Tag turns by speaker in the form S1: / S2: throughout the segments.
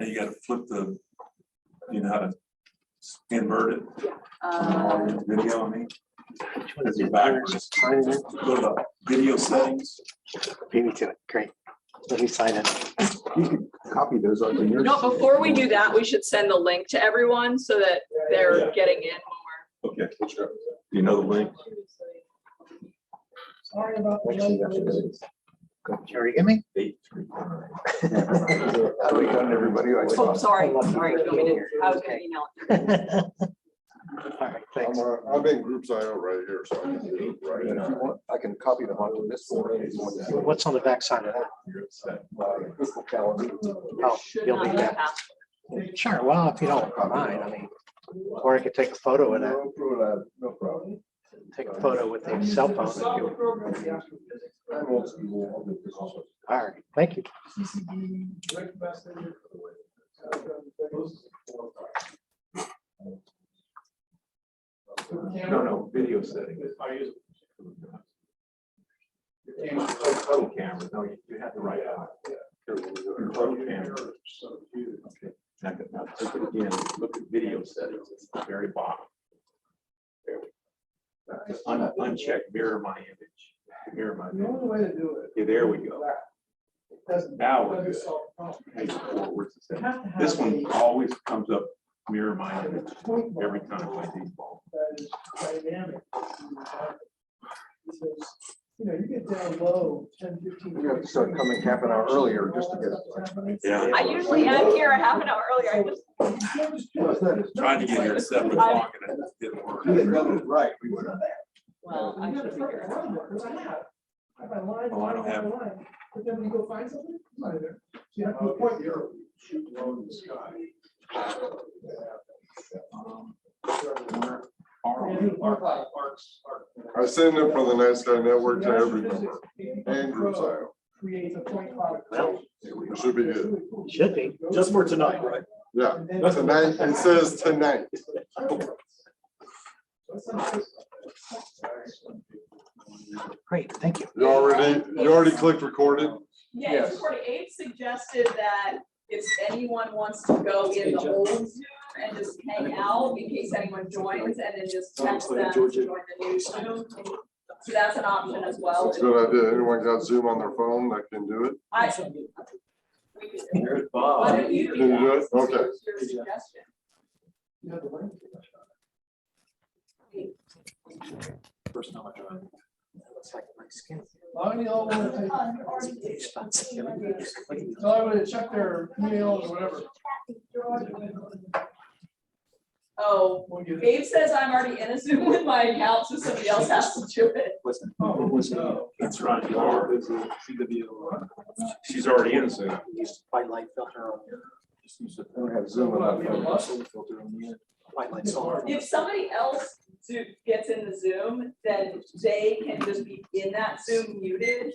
S1: Now you got to flip the, you know how to invert it. Video, I mean.
S2: Which one is
S1: It's
S2: it?
S1: backwards.
S2: Sign it.
S1: Go to video settings.
S2: Beat me to it. Great. Let me sign it.
S3: You can copy those on yours.
S4: No, before we do that, we should send the link to everyone so that they're getting in when
S1: Okay. Do you know the link?
S5: Sorry about the
S3: Actually, that's
S5: late
S3: what it
S5: news.
S3: is.
S2: Jerry, give me.
S1: 839.
S3: How do we done, everybody? I
S4: we're. Oh, sorry, sorry. You want me to- I was gonna email it.
S2: All right, thanks.
S6: I'm in groups I know right here, so I can do it right
S3: And if you want, I can copy them onto this board. If you want to see what,
S2: What's on the back side of that?
S3: fiscal calendar.
S2: Oh,
S4: Should
S2: you'll
S4: not
S2: need
S4: be
S2: that.
S4: passed.
S2: Sure. Well, if you don't mind, I mean, or I could take a photo of that.
S3: No problem.
S2: Take a photo with the cell phone. if you-
S3: I'm old school. I'll do this also.
S2: All right, thank you.
S5: CCD, Rick Messenger.
S1: No, video settings. Total camera, no, you have the right. Your total camera. Okay. Now take it again, look at video settings, it's the very bottom. There we go. Uncheck mirror my image, mirror my.
S5: The only way to do it.
S1: Okay, there we go.
S5: Doesn't.
S1: Now we're good.
S5: doesn't solve the problem.
S1: Page forwards.
S5: You have to have
S1: This one
S5: a
S1: always comes up mirror my image
S5: point
S1: every
S5: bar
S1: time I default.
S5: That is dynamic. Because, you know, you get down low, 10, 15.
S3: You have to start coming half an hour earlier just to get it.
S1: Yeah.
S4: I usually am here a half an hour earlier. I just,
S1: Trying to get here at 7 o'clock and it just didn't work.
S3: Right, we would have.
S4: well, I should figure it out.
S5: Because I have. I have my line,
S1: Oh, I don't have-
S5: my line. But then when you go find something, it's not there. So you have to point the arrow.
S6: Shoot low in the sky. I send them for the Nice Guy Network to every member and groups I have.
S5: Creates a point cloud.
S2: Well,
S6: It should be good.
S2: Should be.
S3: Just for tonight, right?
S6: Yeah, tonight, it says tonight.
S2: Great, thank you.
S6: You already clicked recorded?
S4: Yeah, it's 48 suggested that if anyone wants to go in the old Zoom and just hang out in case anyone joins and then just text them to join the new Zoom. So that's an option as well.
S6: That's a good idea. Anyone got Zoom on their phone that can do it?
S4: I. Why don't you
S6: Can you do it? Okay.
S4: Your suggestion.
S2: First time I tried. Looks like my skin.
S5: Long y'all want to take. Tell everybody to check their emails or whatever.
S4: Oh, Gabe says I'm already in a Zoom with my account, so somebody else has to do it.
S1: That's right, you are. She's already in Zoom.
S2: Use white light filter on your.
S3: I don't have Zoom on my phone.
S2: White light solar.
S4: If somebody else gets in the Zoom, then they can just be in that Zoom muted.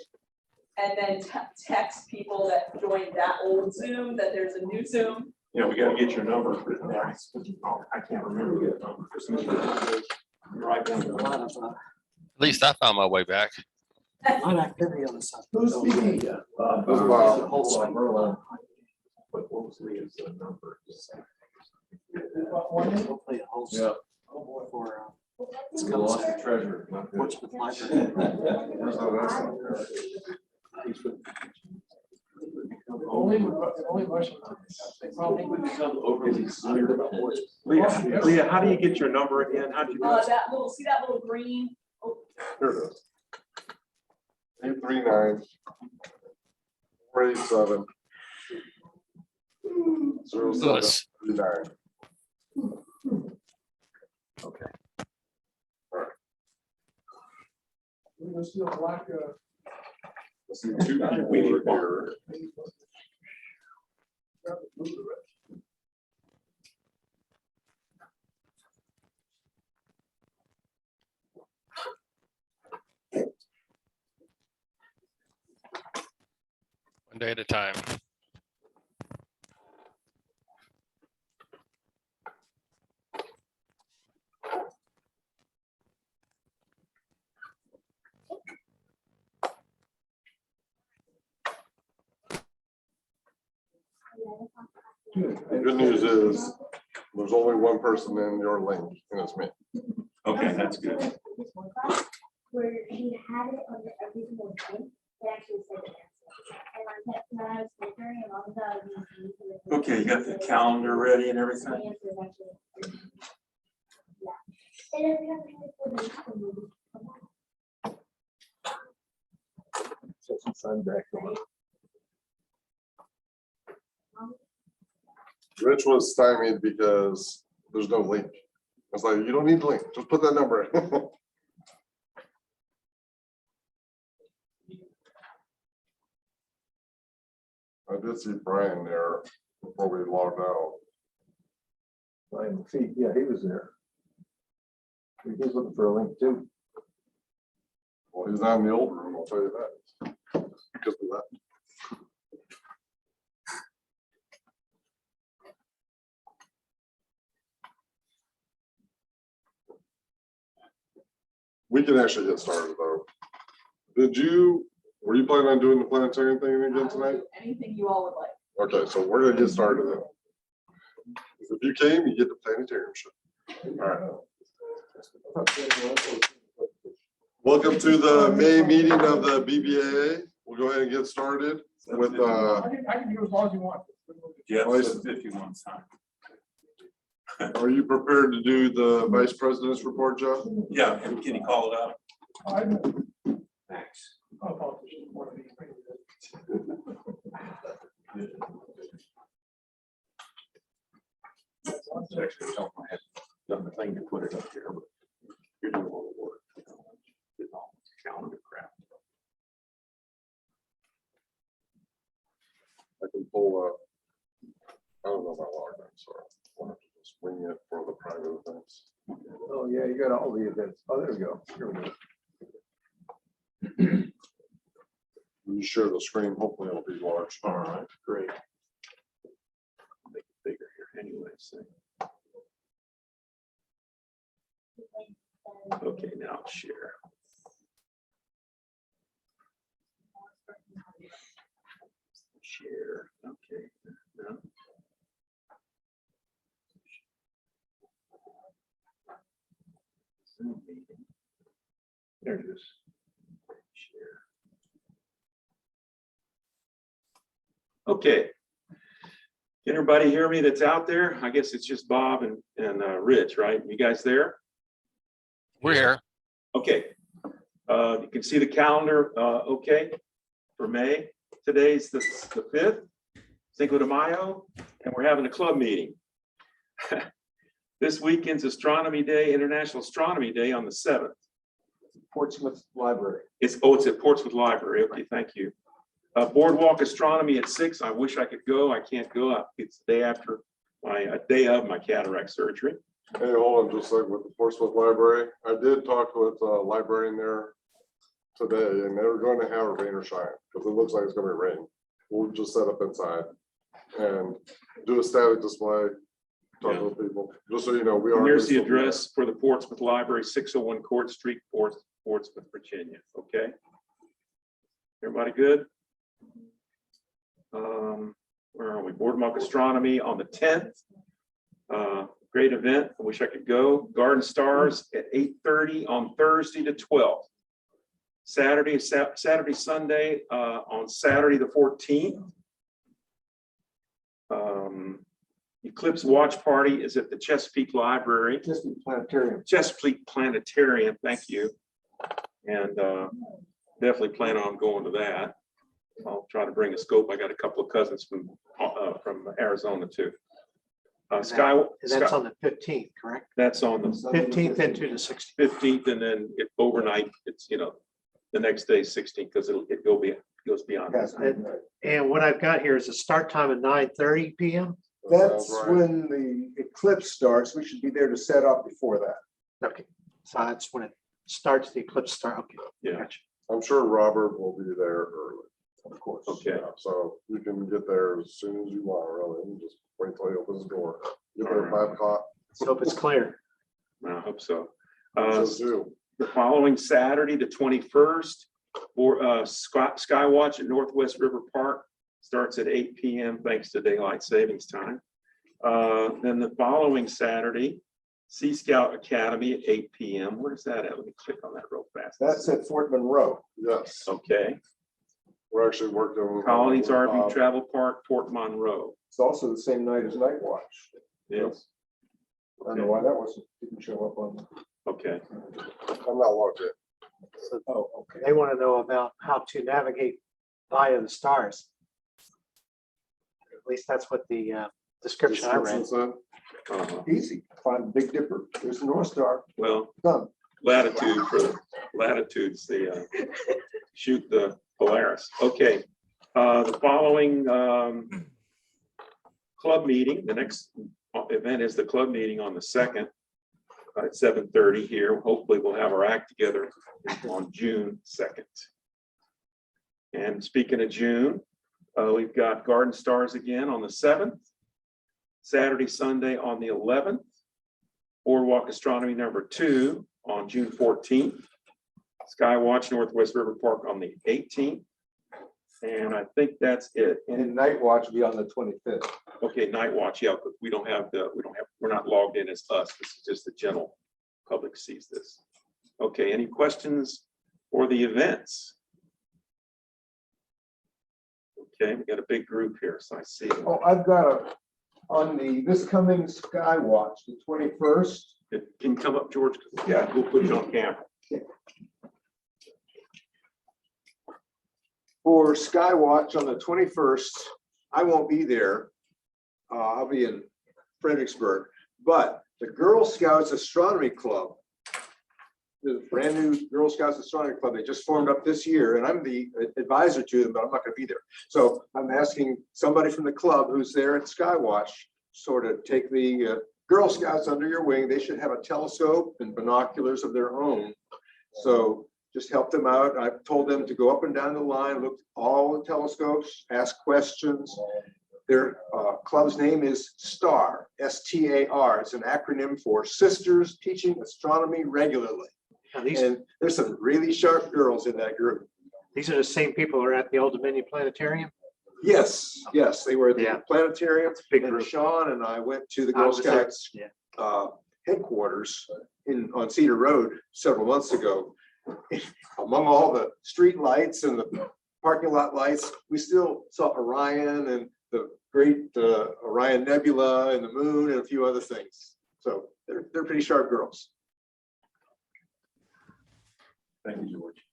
S4: And then text people that joined that old Zoom that there's a new Zoom.
S1: Yeah, we gotta get your number written down. Oh, I can't remember your number. Right down
S2: A lot of,
S7: At least I found my way back.
S2: a lot of activity on the side.
S5: Who's speaking?
S1: What was Leah's number?
S2: Hopefully it holds.
S1: Yeah.
S2: For,
S1: It's lost the treasure.
S2: Portsmouth Library.
S6: Where's that
S5: Only Russian.
S1: Leah, how do you get your number again? How'd you do it?
S4: That little, see that little green? Oh,
S6: Here it is. 839 487
S7: Lewis.
S6: 0739.
S1: Okay.
S5: We're gonna steal black,
S6: Let's see, two people are here.
S7: One day at a time.
S6: The good news is, there's only one person in your link, and it's me.
S1: Okay, that's good.
S8: Where he had it under every single thing, it actually said it. And I kept, when I was filtering and all the.
S1: Okay, you got the calendar ready and everything?
S8: The answer is actually. Yeah. And then we have to wait for the next one.
S3: Set some sun back on.
S6: Rich was stymied because there's no link. I was like, you don't need the link, just put that number in. I did see Brian there before we logged out.
S3: Ryan McPhee, yeah, he was there. He was looking for a link too.
S6: Well, he's not in the old room, I'll tell you that. Because of that. We can actually get started though. Were you planning on doing the planetarium thing again tonight?
S4: Anything you all would like.
S6: Okay, so we're gonna get started then. If you came, you get the planetarium show. All right. Welcome to the May meeting of the BBAA. We'll go ahead and get started with,
S5: I can do as long as you want.
S1: Yeah,
S6: License.
S1: 51 time.
S6: are you prepared to do the vice president's report, Joe?
S1: Yeah, and can you call it up?
S5: I
S1: Thanks. Actually, don't have done the thing to put it up here, but you're doing all the work. Getting all the calendar crap.
S6: I can pull up. I don't know my login, so I'll have to just wing it for the private events.
S3: Oh, yeah, you got all the events. Oh, there we go. Here we go.
S6: You share the screen, hopefully it'll be large.
S1: All right, great. Make it bigger here anyway, so. Okay, now I'll share. Share, okay. No. Zoom meeting. There it is. Share. Okay. Can everybody hear me that's out there? I guess it's just Bob and Rich, right? You guys there?
S7: We're here.
S1: Okay. You can see the calendar, okay, for May. Today's the 5th, Cinco de Mayo, and we're having a club meeting. This weekend's Astronomy Day, International Astronomy Day on the 7th.
S3: Portsmouth Library.
S1: It's at Portsmouth Library. Okay, thank you. Boardwalk Astronomy at 6. I wish I could go. I can't go. It's the day after a day of my cataract surgery.
S6: Hey, hold on just a second with the Portsmouth Library. I did talk with a librarian there today, and they were going to have a rain or shine because it looks like it's going to be rain. We'll just set up inside and do a static display, talk to the people, just so you know.
S1: And there's the address for the Portsmouth Library, 601 Court Street, Portsmouth, Virginia. Okay. Everybody good? Where are we? Boardwalk Astronomy on the 10th. Great event. I wish I could go. Garden Stars at 8:30 on Thursday the 12th. Saturday, Sunday, on Saturday the 14th. Eclipse Watch Party is at the Chesapeake Library.
S3: Chesapeake Planetarium.
S1: Chesapeake Planetarium, thank you. And definitely plan on going to that. I'll try to bring a scope. I got a couple of cousins from Arizona too.
S2: And that's on the 15th, correct?
S1: That's on the
S2: 15th into the 16th.
S1: 15th, and then overnight, it's, the next day 16th, because it goes beyond that.
S2: And what I've got here is a start time at 9:30 p.m.
S3: That's
S6: Sounds right.
S3: when the eclipse starts. We should be there to set up before that.
S2: Okay, so that's when it starts, the eclipse start. Okay,
S1: Yeah.
S2: gotcha.
S6: I'm sure Robert will be there early.
S3: Of course.
S1: Okay.
S6: Yeah, so you can get there as soon as you want, really, and just wait till he opens the door. Get there at 5 o'clock.
S2: Let's hope it's clear.
S1: I hope so.
S6: So do.
S1: The following Saturday, the 21st, for Skywatch at Northwest River Park starts at 8 p.m. thanks to daylight savings time. Then the following Saturday, Sea Scout Academy at 8 p.m. Where's that at? Let me click on that real fast.
S3: That's at Fort Monroe.
S6: Yes,
S1: Okay.
S6: we're actually working.
S1: Colonies RV Travel Park, Fort Monroe.
S3: It's also the same night as Night Watch.
S1: Yes.
S3: I don't know why that didn't show up on.
S1: Okay.
S6: I'm not logged in.
S3: Oh, okay.
S2: They want to know about how to navigate via the stars. At least that's what the description I read.
S6: Description said.
S3: Easy. Find Big Dipper. There's the North Star.
S1: Well,
S3: Done.
S1: latitude for latitudes, the shoot the Polaris. Okay. The following club meeting, the next event is the club meeting on the 2nd at 7:30 here. Hopefully we'll have our act together on June 2nd. And speaking of June, we've got Garden Stars again on the 7th, Saturday, Sunday on the 11th, Boardwalk Astronomy #2 on June 14th, Skywatch Northwest River Park on the 18th. And I think that's it.
S3: And Night Watch will be on the 25th.
S1: Okay, Night Watch, yeah, but we're not logged in as us. This is just the general public sees this. Okay, any questions for the events? Okay, we got a big group here, so I see.
S3: Oh, I've got this coming Skywatch, the 21st.
S1: It can come up, George. Yeah, we'll put it on camera.
S3: For Skywatch on the 21st, I won't be there. I'll be in Fredericksburg, but the Girl Scouts Astronomy Club, the brand new Girl Scouts Astronomy Club, they just formed up this year, and I'm the advisor to them, but I'm not going to be there. So I'm asking somebody from the club who's there at Skywatch, sort of take the Girl Scouts under your wing. They should have a telescope and binoculars of their own. So just help them out. I've told them to go up and down the line, look at all the telescopes, ask questions. Their club's name is STAR, S-T-A-R. It's an acronym for Sisters Teaching Astronomy Regularly.
S2: Now, these
S3: And there's some really sharp girls in that group.
S2: are the same people who are at the Old Dominion Planetarium.
S3: Yes, they were at the
S2: Yeah.
S3: planetarium.
S2: Big
S3: And
S2: group.
S3: Sean and I went to the
S2: I
S3: Girl
S2: was there,
S3: Scouts
S2: yeah.
S3: headquarters on Cedar Road several months ago. Among all the street lights and the parking lot lights, we still saw Orion and the great Orion Nebula and the moon and a few other things. So they're pretty sharp girls.
S1: Thank you, George.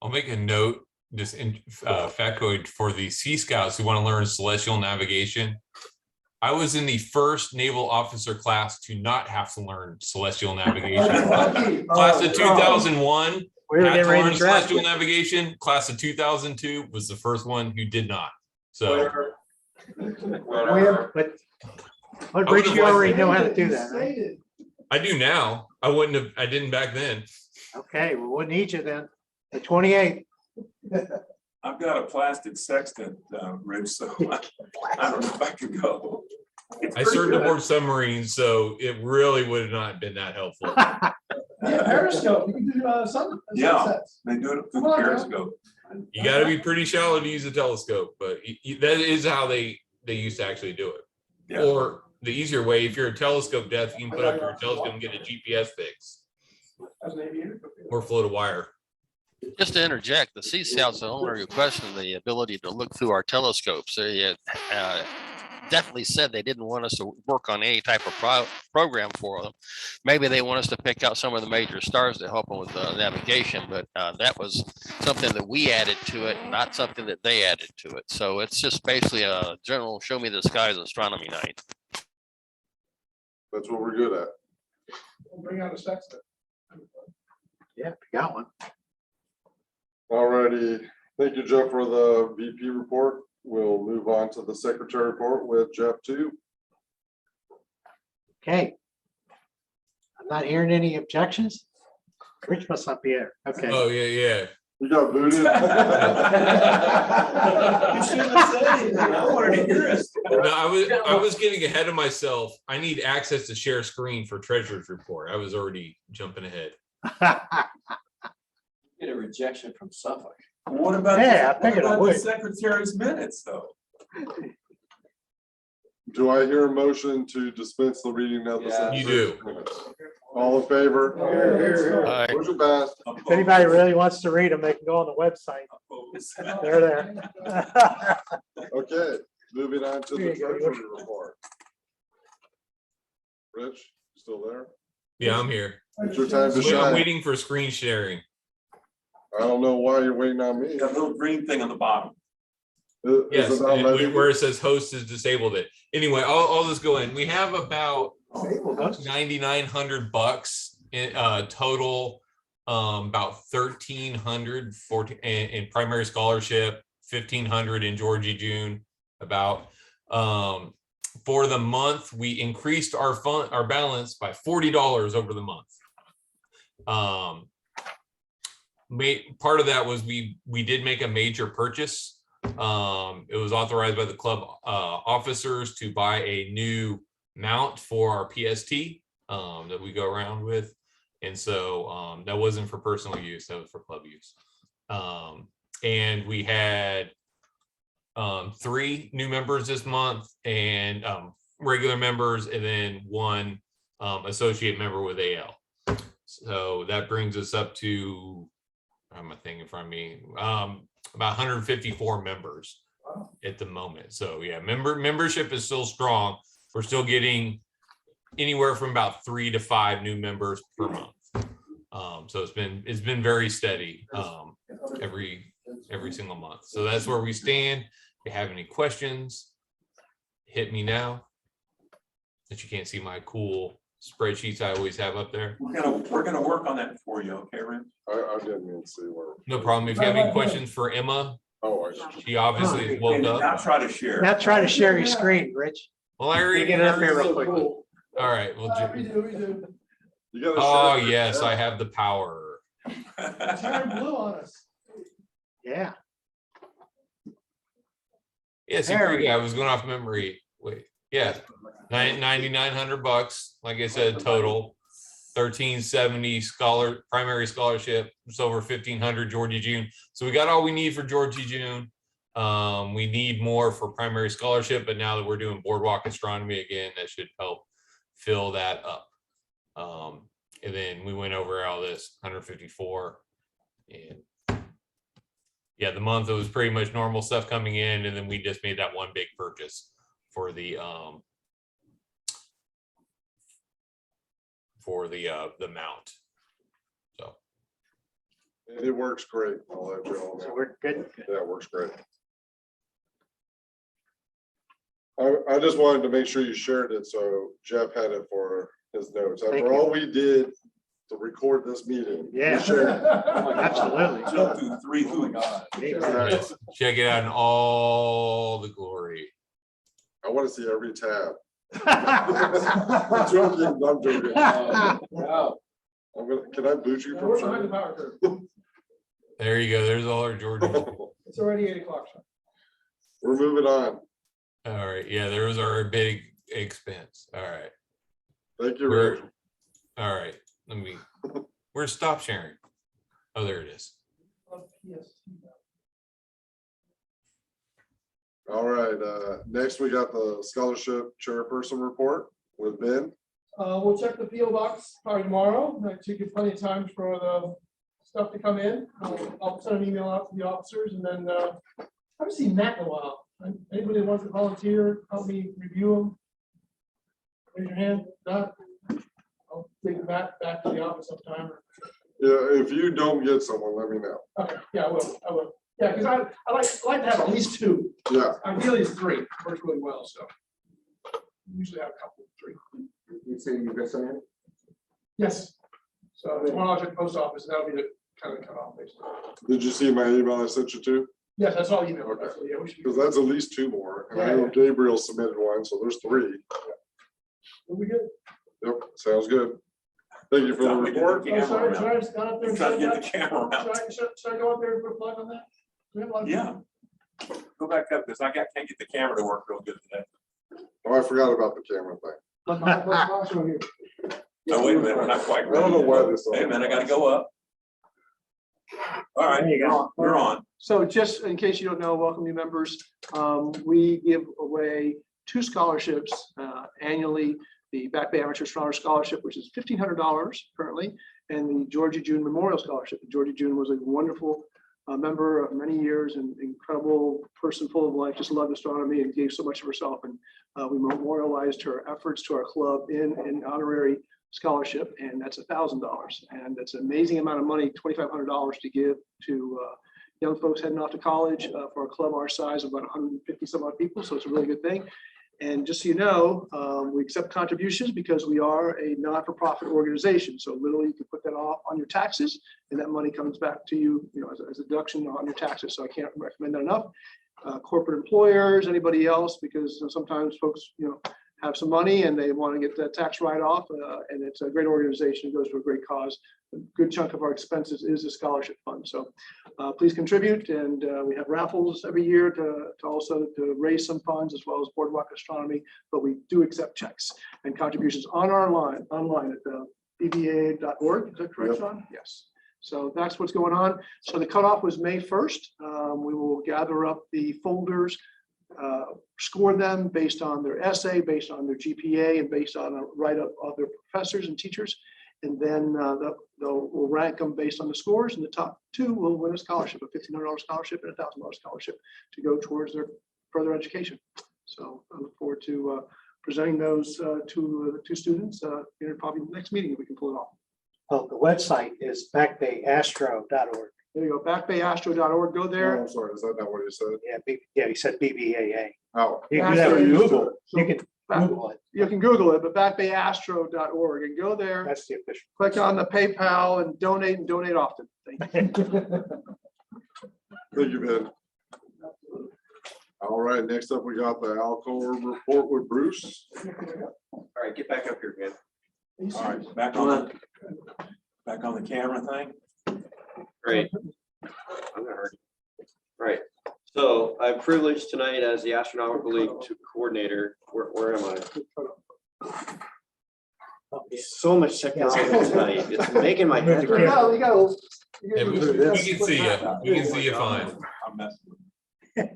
S9: I'll make a note, just in factoid for the Sea Scouts who want to learn celestial navigation. I was in the first naval officer class to not have to learn celestial navigation. Class of 2001
S2: We were
S9: had
S2: getting
S9: to
S2: ready
S9: learn
S2: to draft
S9: celestial
S2: you.
S9: navigation. Class of 2002 was the first one who did not. So
S2: But Rich, you already know how to do that, right?
S9: I do now. I didn't back then.
S2: Okay, well, we'll need you then. The 28th.
S10: I've got a plastic sextant, Rich, so I don't know if I can go.
S9: I served aboard submarines, so it really would have not been that helpful.
S5: Yeah, Periscope, you can do some.
S10: Yeah.
S5: sunsets.
S10: They do it through
S5: Come on,
S10: Periscope.
S9: You got to be pretty shallow to use a telescope, but that is how they used to actually do it.
S10: Yeah.
S9: Or the easier way, if you're a telescope deaf, you can put up your telescope and get a GPS fix
S5: As an aviator.
S9: or float a wire.
S7: Just to interject, the Sea Scouts are owner who questioned the ability to look through our telescopes. They definitely said they didn't want us to work on any type of program for them. Maybe they want us to pick out some of the major stars to help them with navigation, but that was something that we added to it, not something that they added to it. So it's just basically a general show me the skies astronomy night.
S6: That's what we're good at.
S5: We'll bring out a sextant.
S2: Yeah, we got one.
S6: Alrighty, thank you, Jeff, for the VP report. We'll move on to the secretary report with Jeff too.
S2: Okay. I'm not hearing any objections. Rich must not be here. Okay.
S9: Oh, yeah.
S6: You got booted.
S10: You shouldn't have said anything. I wanted to hear us.
S9: No, I was getting ahead of myself. I need access to share screen for treasurer's report. I was already jumping ahead.
S11: Get a rejection from Suffolk.
S10: What about,
S2: Yeah, I figured I
S10: the
S2: would.
S10: secretary's minutes, though?
S6: Do I hear a motion to dispense the reading of the?
S11: Yeah.
S9: You do.
S6: All in favor?
S7: Aye.
S6: Motion passed.
S2: If anybody really wants to read them, they can go on the website. They're there.
S6: Okay, moving on to
S2: Here
S6: the
S2: you go,
S6: treasury report. Rich, still there?
S9: Yeah, I'm here.
S6: It's your time to
S9: I'm
S6: shine.
S9: waiting for screen sharing.
S6: I don't know why you're waiting on me.
S10: That little green thing on the bottom.
S6: Is
S9: Yes,
S6: it not
S9: and
S6: letting
S9: where
S6: you?
S9: it says host has disabled it. Anyway, I'll just go in. We have about $9,900 in total, about 1,300 in primary scholarship, 1,500 in Georgie June. About for the month, we increased our balance by $40 over the month. Part of that was we did make a major purchase. It was authorized by the club officers to buy a new mount for our PST that we go around with. And so that wasn't for personal use, that was for club use. And we had 3 new members this month, and regular members, and then 1 associate member with AL. So that brings us up to, I have my thing in front of me, about 154 members at the moment. So yeah, membership is still strong. We're still getting anywhere from about 3 to 5 new members per month. So it's been very steady every single month. So that's where we stand. If you have any questions, hit me now. That you can't see my cool spreadsheets I always have up there.
S10: We're gonna work on that for you, okay, Rich?
S6: I didn't even see where.
S9: No problem. If you have any questions for Emma,
S6: Oh,
S9: she obviously woke
S10: And
S9: up.
S10: now try to share.
S2: Now try to share your screen, Rich.
S9: Well, I already
S2: Get it up here real quick.
S9: All right. Well,
S5: We do.
S6: you gotta
S9: oh
S6: share it.
S9: yes, I have the power.
S5: Turn blue on us.
S2: Yeah.
S9: Yes,
S2: There we
S9: I was going off memory. Wait, yeah, $9,900. Like I said, total 1,370 primary scholarship. It's over 1,500 Georgie June. So we got all we need for Georgie June. We need more for primary scholarship, but now that we're doing boardwalk astronomy again, that should help fill that up. And then we went over all this 154, and yeah, the month it was pretty much normal stuff coming in, and then we just made that one big purchase for the mount. So
S6: It works great. I'll let you all
S2: So
S6: know.
S2: we're good.
S6: Yeah, it works great. I just wanted to make sure you shared it, so Jeff had it for his notes.
S2: Thank
S6: After
S2: you.
S6: all we did to record this meeting. we
S2: Yeah.
S6: shared it.
S2: Absolutely.
S10: Jump through 3 hoops.
S9: yes, check it out in all the glory.
S6: I want to see every tab. I'm joking, I'm joking. Can I boot you
S5: We're
S6: from
S5: behind the
S6: sharing?
S5: power curve.
S9: There you go. There's all our Georgia.
S5: It's already 8 o'clock.
S6: We're moving on.
S9: All right. Yeah, there was our big expense. All right.
S6: Thank you,
S9: We're-
S6: Rick.
S9: All right. Where's stop sharing? Oh, there it is.
S6: All right, next we got the scholarship chairperson report with Ben.
S5: We'll check the PO box probably tomorrow. That should give plenty of time for the stuff to come in. I'll send an email out to the officers, and then I haven't seen Matt in a while. Anybody that wants to volunteer, help me review them? Raise your hand. Not. I'll take Matt back to the office sometime.
S6: Yeah, if you don't get someone, let me know.
S5: Okay, yeah, I will. Yeah, because I like to have at least 2.
S6: Yeah,
S5: Ideally, it's 3. Works really well, so. Usually have a couple, 3.
S3: You say you got something?
S5: Yes. So tomorrow I'll check the post office, and that'll be the kind of cutoff basically.
S6: did you see my email I sent you to?
S5: Yes, that's all email.
S6: Okay.
S5: Absolutely, yeah, we should.
S6: Because that's at least 2 more, and I know Gabriel submitted one, so there's 3.
S5: We'll be good.
S6: Yep, sounds good. Thank you for the report.
S5: Oh, sorry, should I stand up there and
S10: Try to
S5: say
S10: get
S5: that?
S10: the camera out.
S5: Should I go up there and put a plug on that? We have a lot of-
S10: Yeah. Go back up, because can't get the camera to work real good today.
S6: Oh, I forgot about the camera thing.
S10: No, wait a minute, we're not quite
S6: I don't know
S10: ready.
S6: why this.
S10: Wait a minute, I gotta go up. All right,
S2: There you go.
S10: you're on.
S12: So just in case you don't know, welcome new members. We give away
S5: 2 scholarships annually. The Back Bay Amateur Astronomer Scholarship, which is $1,500 currently, and the Georgia June Memorial Scholarship. Georgia June was a wonderful member of many years and incredible person, full of life, just loved astronomy and gave so much of herself. And we memorialized her efforts to our club in an honorary scholarship, and that's $1,000. And that's an amazing amount of money, $2,500 to give to young folks heading off to college for a club our size of about 150 some odd people. So it's a really good thing. And just so you know, we accept contributions because we are a not-for-profit organization. So literally you can put that off on your taxes and that money comes back to you, as a deduction on your taxes. So I can't recommend that enough. Corporate employers, anybody else, because sometimes folks, have some money and they want to get that tax write-off, and it's a great organization. It goes to a great cause. A good chunk of our expenses is a scholarship fund. So please contribute, and we have raffles every year to also to raise some funds, as well as Boardwalk Astronomy, but we do accept checks and contributions on our online at the BBAA.org. Is that correct, Sean? Yes. So that's what's going on. So the cutoff was May 1st. We will gather up the folders, score them based on their essay, based on their GPA, and based on a write-up of their professors and teachers. And then we'll rank them based on the scores, and the top 2 will win a scholarship, a $1,500 scholarship and a $1,000 scholarship to go towards their further education. So I look forward to presenting those to the 2 students in probably the next meeting if we can pull it off.
S2: Well, the website is backbayastro.org.
S5: There you go, backbayastro.org. Go there.
S6: Oh, I'm sorry, is that not what you said?
S2: Yeah, he said BBAA.
S6: Oh.
S2: You can do that with Google.
S5: So
S2: You can Google it.
S5: You can Google it, but backbayastro.org, and go there.
S2: That's the official.
S5: Click on the PayPal and donate often. Thank you.
S6: Thank you, Ben. All right, next up, we got the Alcor report with Bruce.
S11: All right, get back up here, man.
S10: All right, back on the camera thing.
S11: Great. I'm gonna hurt you. All right. So I'm privileged tonight as the Astronomical League coordinator. Where am I? So much technology tonight. It's making my head hurt.
S9: Yeah, we can see you. We can see you fine.
S10: I'm messing with you.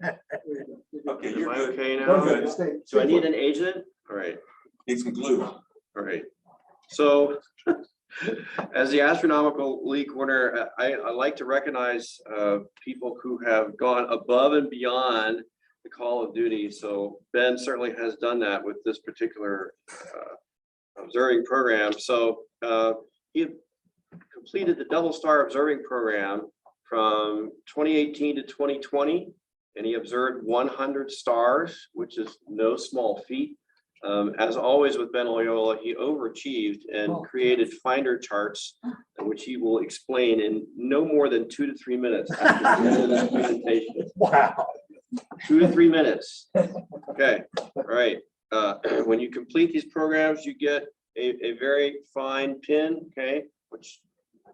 S10: Okay,
S11: Am
S10: you're
S11: I
S10: good.
S11: okay
S10: We're
S11: now?
S10: good.
S11: Do I need an agent? All right.
S10: Need some glue.
S11: All right. So as the Astronomical League coordinator, I like to recognize people who have gone above and beyond the call of duty. So Ben certainly has done that with this particular observing program. So he completed the double star observing program from 2018 to 2020, and he observed 100 stars, which is no small feat. As always with Ben Loyola, he overachieved and created finder charts, which he will explain in no more than 2 to 3 minutes after the end of this presentation.
S2: Wow.
S11: 2 to 3 minutes. Okay, all right. When you complete these programs, you get a very fine pin, okay, which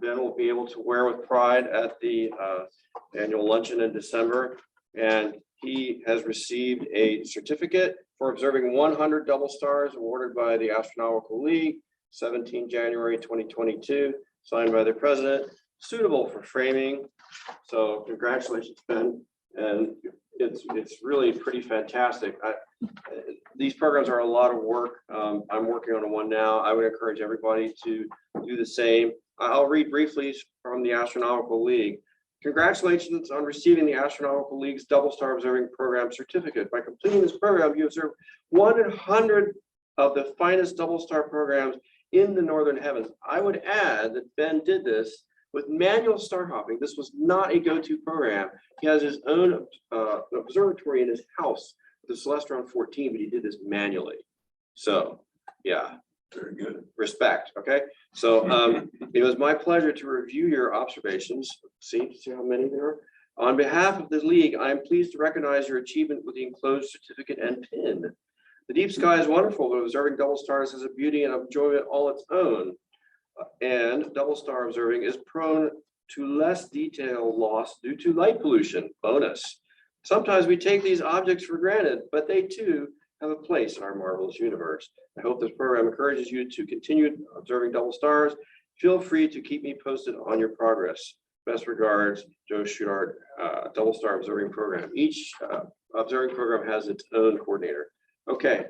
S11: Ben will be able to wear with pride at the annual luncheon in December. And he has received a certificate for observing 100 double stars awarded by the Astronomical League, 17 January 2022, signed by the president, suitable for framing. So congratulations, Ben. And it's really pretty fantastic. These programs are a lot of work. I'm working on one now. I would encourage everybody to do the same. I'll read briefly from the Astronomical League. Congratulations on receiving the Astronomical League's Double Star Observing Program certificate. By completing this program, you observed 100 of the finest double star programs in the northern heavens. I would add that Ben did this with manual star hopping. This was not a go-to program. He has his own observatory in his house, the Celestron 14, but he did this manually. So, yeah.
S10: Very good.
S11: Respect. Okay. So it was my pleasure to review your observations. See how many there are. On behalf of the league, I am pleased to recognize your achievement with the enclosed certificate and pin. The deep sky is wonderful, but observing double stars has a beauty and enjoyment all its own. And double star observing is prone to less detail loss due to light pollution. Bonus. Sometimes we take these objects for granted, but they too have a place in our marvelous universe. I hope this program encourages you to continue observing double stars. Feel free to keep me posted on your progress. Best regards, Joe Schutard, Double Star Observing Program. Each observing program has its own coordinator. Okay,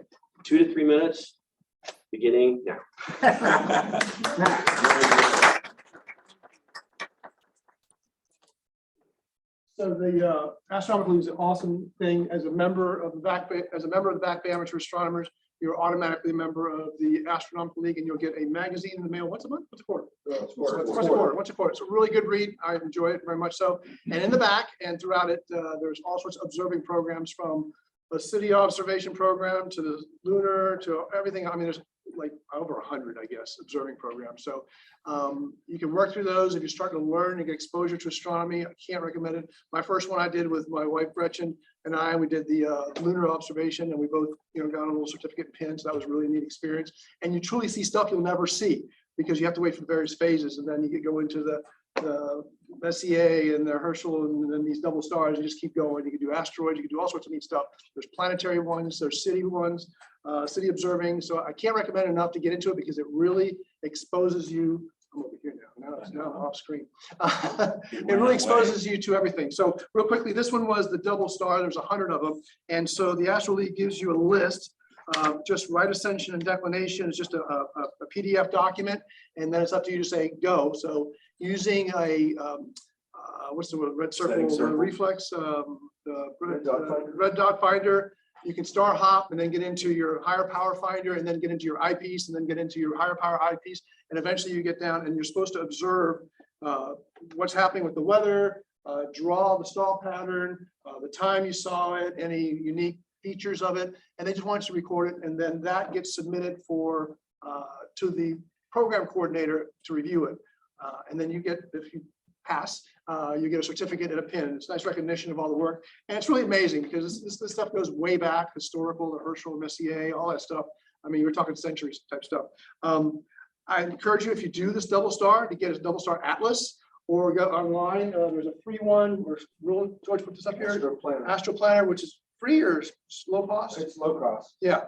S11: 2 to 3 minutes, beginning now.
S5: So the astronomical league is an awesome thing. As a member of the Back Bay Amateur Astronomers, you're automatically a member of the Astronomical League, and you'll get a magazine in the mail once a month. What's a quarter? Once a quarter. It's a really good read. I enjoy it very much so. And in the back and throughout it, there's all sorts of observing programs, from a city observation program to the lunar to everything. I mean, there's like over 100, I guess, observing programs. So you can work through those if you're starting to learn and get exposure to astronomy. I can't recommend it. My first one I did with my wife Gretchen and we did the lunar observation, and we both, got a little certificate pin. So that was a really neat experience. And you truly see stuff you'll never see, because you have to wait for the various phases, and then you could go into the Messier and the Herschel and then these double stars. You just keep going. You can do asteroids. You can do all sorts of neat stuff. There's planetary ones. There's city ones, city observing. So I can't recommend enough to get into it, because it really exposes you. I'm over here now. Now I'm off screen. It really exposes you to everything. So real quickly, this one was the double star. There's 100 of them. And so the Astro League gives you a list. Just right ascension and declination is just a PDF document, and then it's up to you to say go. So using a what's the word, red circle reflex, red dot finder, you can star hop and then get into your higher power finder, and then get into your eyepiece, and then get into your higher power eyepiece, and eventually you get down and you're supposed to observe what's happening with the weather, draw the star pattern, the time you saw it, any unique features of it, and they just want you to record it, and then that gets submitted for to the program coordinator to review it, and then you get, if you pass, you get a certificate and a pin. It's nice recognition of all the work, and it's really amazing, because this stuff goes way back, historical, the Herschel, Messier, all that stuff. I mean, you're talking centuries type stuff. I encourage you, if you do this double star, to get a double star atlas, or go online. There's a free one. George put this up here. Astro Planner, which is free or low cost?
S3: It's low cost.
S5: Yeah.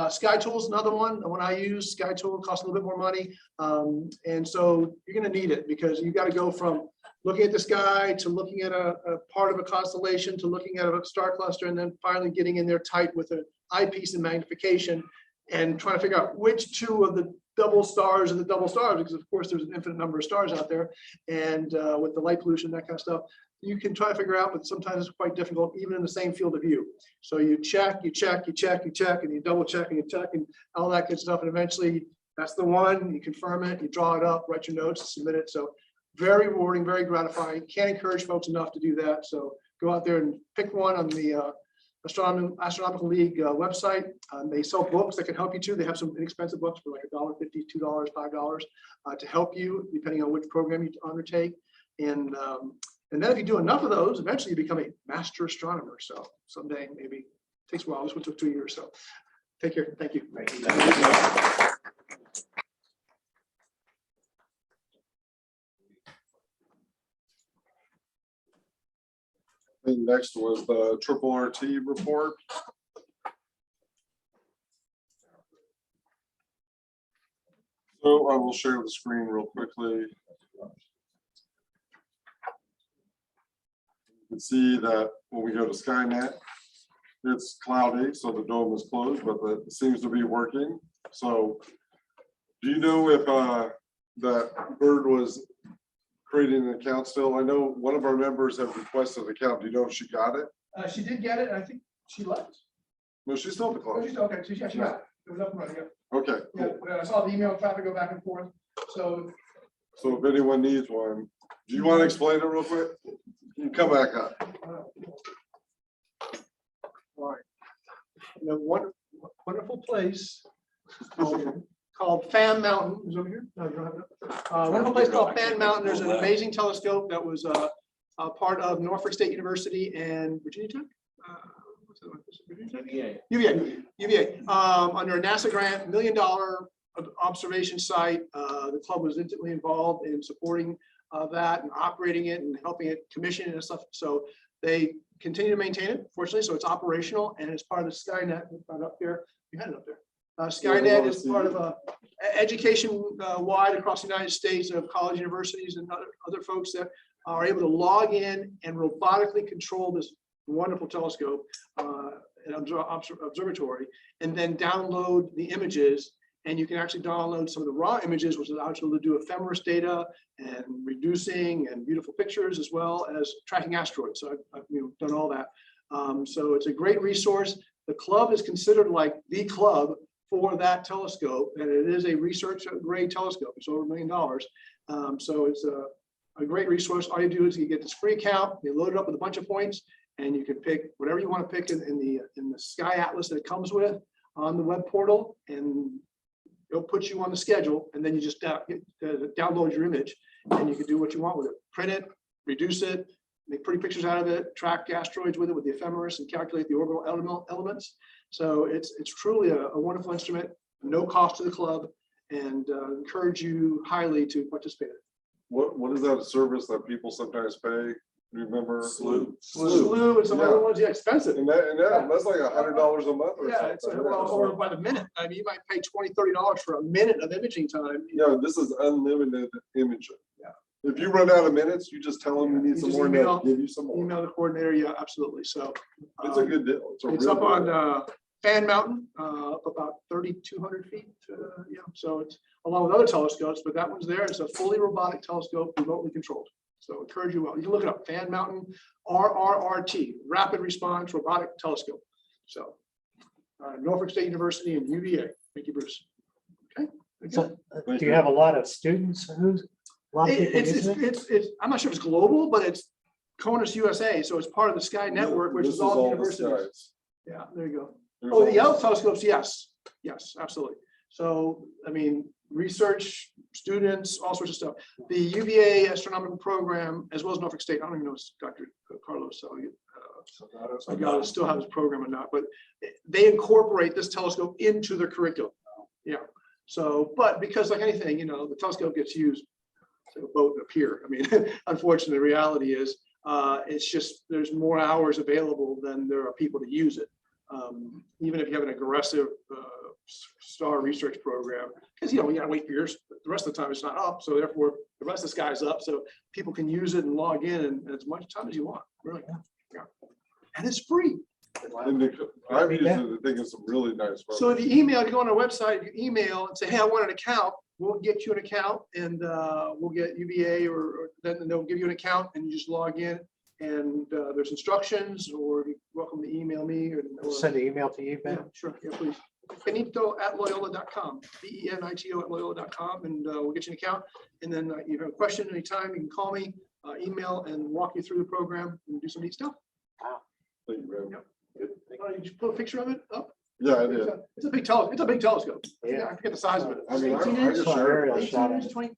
S5: Sky Tool is another one. The one I use, Sky Tool, costs a little bit more money. And so you're going to need it, because you got to go from looking at the sky to looking at a part of a constellation to looking at a star cluster, and then finally getting in there tight with an eyepiece and magnification, and trying to figure out which two of the double stars are the double stars, because of course there's an infinite number of stars out there, and with the light pollution, that kind of stuff. You can try to figure out, but sometimes it's quite difficult, even in the same field of view. So you check, and you double check, and you check, and all that good stuff. And eventually that's the one, you confirm it, you draw it up, write your notes, submit it. So very rewarding, very gratifying. Can't encourage folks enough to do that. So go out there and pick one on the Astronomical League website. They sell books that can help you too. They have some inexpensive books for like $1.50, $2, $5 to help you, depending on which program you undertake. And then if you do enough of those, eventually you become a master astronomer. So someday, maybe, it takes a while. This one took 2 years. So take care. Thank you.
S6: I think next was the triple RT report. So I will share the screen real quickly. You can see that when we go to Skynet, it's cloudy, so the dome is closed, but it seems to be working. So do you know if that bird was creating an account still? I know one of our members have requested an account. Do you know if she got it?
S5: She did get it. And I think she left.
S6: No, she's still at the
S5: Oh,
S6: club.
S5: she's okay. She got it. It was up and running. Yeah.
S6: Okay,
S5: Yeah,
S6: cool.
S5: I saw the email traffic go back and forth. So
S6: So if anyone needs one, do you want to explain it real quick? You can come back up.
S5: all right. Wonderful place called Fan Mountain. Is it over here? No, you don't have it. Wonderful place called Fan Mountain. There's an amazing telescope that was a part of Norfolk State University and Virginia Tech. What's that one? Virginia Tech? UVA. Under a NASA grant, $1 million observation site. The club was intimately involved in supporting that and operating it and helping it commission and stuff. So they continue to maintain it, fortunately. So it's operational, and it's part of the Skynet. Not up there. You had it up there. Skynet is part of a education wide across the United States of college, universities, and other folks that are able to log in and robotically control this wonderful telescope. observatory, and then download the images. And you can actually download some of the raw images, which allows you to do ephemeris data and reducing and beautiful pictures, as well as tracking asteroids. So I've done all that. So it's a great resource. The club is considered like the club for that telescope, and it is a research grade telescope. It's over $1 million. So it's a great resource. All you do is you get this free account, you load it up with a bunch of points, and you can pick whatever you want to pick in the Sky Atlas that it comes with on the web portal, and it'll put you on the schedule, and then you just download your image, and you can do what you want with it. Print it, reduce it, make pretty pictures out of it, track asteroids with it with the ephemeris, and calculate the orbital elements. So it's truly a wonderful instrument, no cost to the club, and encourage you highly to participate in it.
S6: What is that service that people sometimes pay? Remember?
S5: Slew and some other ones, yeah, expensive.
S6: And that's like $100 a month or
S5: Yeah, it's
S6: something.
S5: or by the minute. I mean, you might pay $20, $30 for a minute of imaging time.
S6: Yeah, this is unlimited imaging.
S5: Yeah.
S6: If you run out of minutes, you just tell them you need
S5: You
S6: some
S5: just
S6: more, and
S5: email-
S6: they'll give you some more.
S5: Email the coordinator, yeah, absolutely. So
S6: It's a good deal.
S5: it's
S6: real
S5: up
S6: good
S5: on
S6: deal.
S5: Fan Mountain, up about 3,200 feet. Yeah, so it's along with other telescopes, but that one's there. It's a fully robotic telescope, remotely controlled. So encourage you, you can look it up, Fan Mountain, RRRT, Rapid Response Robotic Telescope. So Norfolk State University and UVA. Thank you, Bruce. Okay.
S2: So, do you have a lot of students? A lot of people using it?
S5: It's, I'm not sure if it's global, but it's CONUS USA. So it's part of the Sky Network, which
S6: This
S5: is all the
S6: the
S5: universities.
S6: skies.
S5: Yeah, there you go.
S6: There's
S5: Oh,
S6: all
S5: the
S6: the-
S5: yellow telescopes, yes, absolutely. So, I mean, research, students, all sorts of stuff. The UVA astronomical program, as well as Norfolk State, I don't even know if Dr. Carlos Salgado still have his program or not, but they incorporate this telescope into their curriculum. Yeah, so, but because like anything, the telescope gets used, it's like a boat up here. I mean, unfortunately, the reality is, it's just, there's more hours available than there are people to use it. Even if you have an aggressive star research program, because you gotta wait for yours. The rest of the time it's not up, so therefore the rest of the sky's up, so people can use it and log in and as much time as you want. Really, yeah. And it's free.
S6: And I've used it, I think it's really nice.
S5: So if you go on our website, you email and say, hey, I want an account. We'll get you an account, and we'll get UVA, or then they'll give you an account, and you just log in. And there's instructions, or you're welcome to email me, or
S2: Send an email to you,
S5: yeah,
S2: Ben?
S5: sure, yeah, please. Benito@loyola.com, BENITO@loyola.com, and we'll get you an account. And then you have a question anytime, you can call me, email, and walk you through the program and do some neat stuff.
S6: Thank you, man.
S5: You just put a picture of it up.
S6: Yeah, I did.
S5: It's a big telescope. It's a big telescope.
S2: Yeah.
S5: I forget the size of it.
S6: I mean, I
S5: 18
S6: can
S5: inch,
S6: share it.
S5: 18 inch, 20,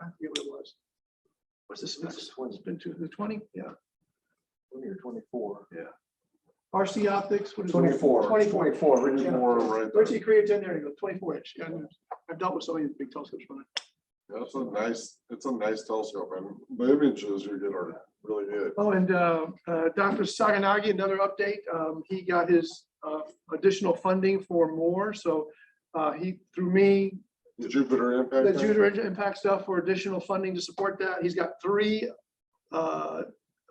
S5: I forget what it was. What's this? This one's been to the 20? Yeah.
S1: 20 or 24.
S5: Yeah. RC optics, what is it?
S1: 24.
S5: 24.
S6: 24 right there.
S5: Where's the creator in there? You go, 24 inch. Yeah, I've dealt with so many big telescopes.
S6: That's it's a nice telescope, and the images you get are really good.
S5: Oh, and Dr. Saganagi, another update. He got his additional funding for more. So he, through me,
S6: The Jupiter impact.
S5: the Jupiter impact stuff for additional funding to support that. He's got 3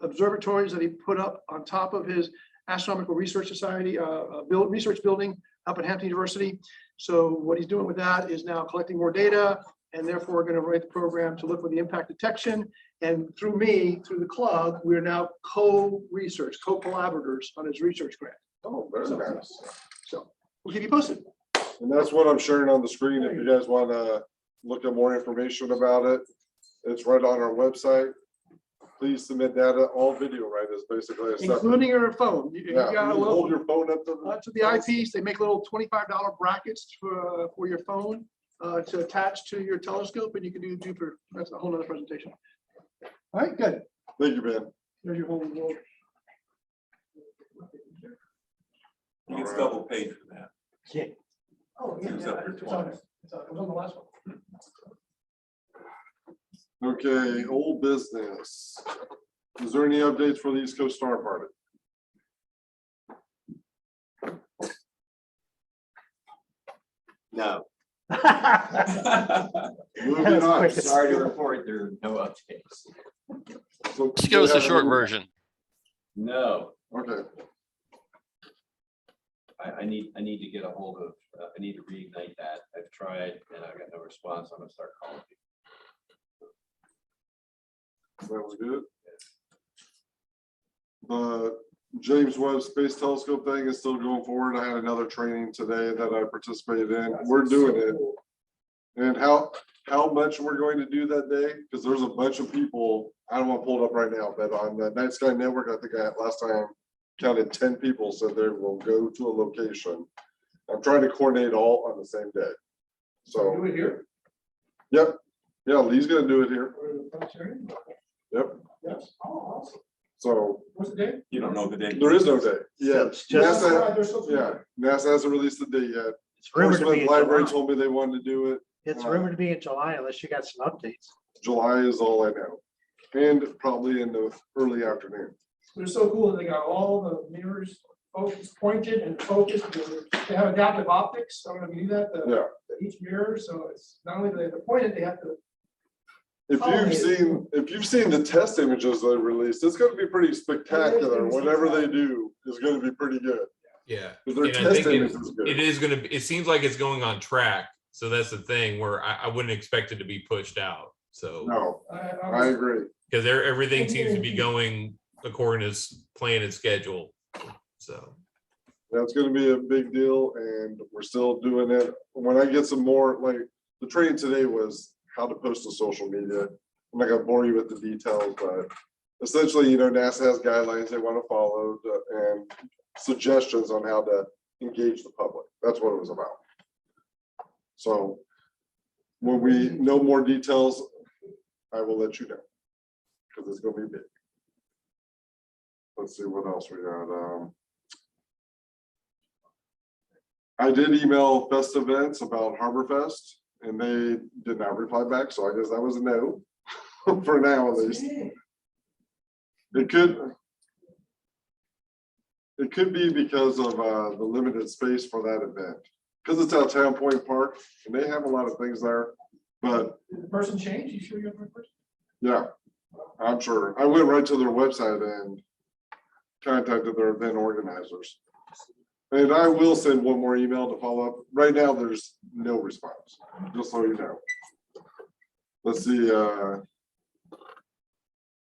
S5: observatories that he put up on top of his Astronomical Research Society research building up at Hampton University. So what he's doing with that is now collecting more data, and therefore we're going to write the program to look for the impact detection. And through me, through the club, we're now co-research, co-collaborators on his research grant.
S6: Oh, very nice.
S5: So we'll keep you posted.
S6: And that's what I'm sharing on the screen. If you guys want to look at more information about it, it's right on our website. Please submit data. All video, right, is basically a separate.
S5: Including your phone. You
S6: Yeah,
S5: got a
S6: you hold
S5: little,
S6: your phone up to
S5: to the eyepiece, they make little $25 brackets for your phone to attach to your telescope, and you can do Jupiter. That's a whole nother presentation. All right, good.
S6: Thank you, Ben.
S5: There's your whole world.
S10: It's double paid for that.
S2: Yeah.
S5: Oh, yeah,
S10: It's
S5: yeah,
S10: up for
S5: it's on it. It was on the last one.
S6: Okay, old business. Is there any updates for the East Coast Star Party?
S11: No.
S6: Moving on.
S2: quick.
S1: Sorry to report, there are no updates.
S6: So
S7: Just give us
S6: they
S7: a
S6: have
S7: short
S6: little-
S7: version.
S1: No.
S6: Okay.
S11: I need to get a hold of, I need to reignite that. I've tried and I got no response. I'm gonna start calling people.
S6: That was good. The James Webb Space Telescope thing is still going forward. I had another training today that I participated in. We're doing it. And how much we're going to do that day, because there's a bunch of people, I don't want to pull it up right now, but on the Night Sky Network, I think I had last time counted 10 people said they will go to a location. I'm trying to coordinate all on the same day.
S5: Do
S6: So,
S5: it here.
S6: yep. Yeah, Lee's gonna do it here. Yep.
S5: Yes. Oh, awesome.
S6: So
S5: What's the date?
S10: You don't know the date.
S6: there is no day. Yeah.
S2: It's just-
S6: NASA, yeah, NASA hasn't released the date yet.
S2: It's rumored to be
S6: Portsmouth
S2: in
S6: Library
S2: July.
S6: told me they wanted to do it.
S2: It's rumored to be in July unless you got some updates.
S6: July is all I know. And probably in the early afternoon.
S5: They're so cool that they got all the mirrors focused, pointed and focused. They have adaptive optics. I don't know if you knew that,
S6: Yeah.
S5: each mirror. So it's not only do they have to point it, they have to.
S6: If you've seen the test images they released, it's gonna be pretty spectacular. Whatever they do is gonna be pretty good.
S9: Yeah.
S6: 'Cause their
S9: And I
S6: test
S9: think
S6: image is good.
S9: it is gonna be, it seems like it's going on track. So that's the thing where I wouldn't expect it to be pushed out. So,
S6: No,
S5: I
S6: I agree.
S9: because everything seems to be going according to plan and schedule. So,
S6: That's gonna be a big deal and we're still doing it. When I get some more, like, the training today was how to post to social media. I'm not gonna bore you with the details, but essentially, NASA has guidelines they want to follow and suggestions on how to engage the public. That's what it was about. So when we know more details, I will let you know. Because it's gonna be big. Let's see what else we got. I did email Fest Events about Harbor Fest and they did not reply back, so I guess that was a no for now at least. It could be because of the limited space for that event. Because it's at Town Point Park and they have a lot of things there, but
S5: Did the person change? You sure you're the right person?
S6: yeah, I'm sure. I went right to their website and contacted their event organizers. And I will send one more email to follow up. Right now, there's no response, just so you know. Let's see,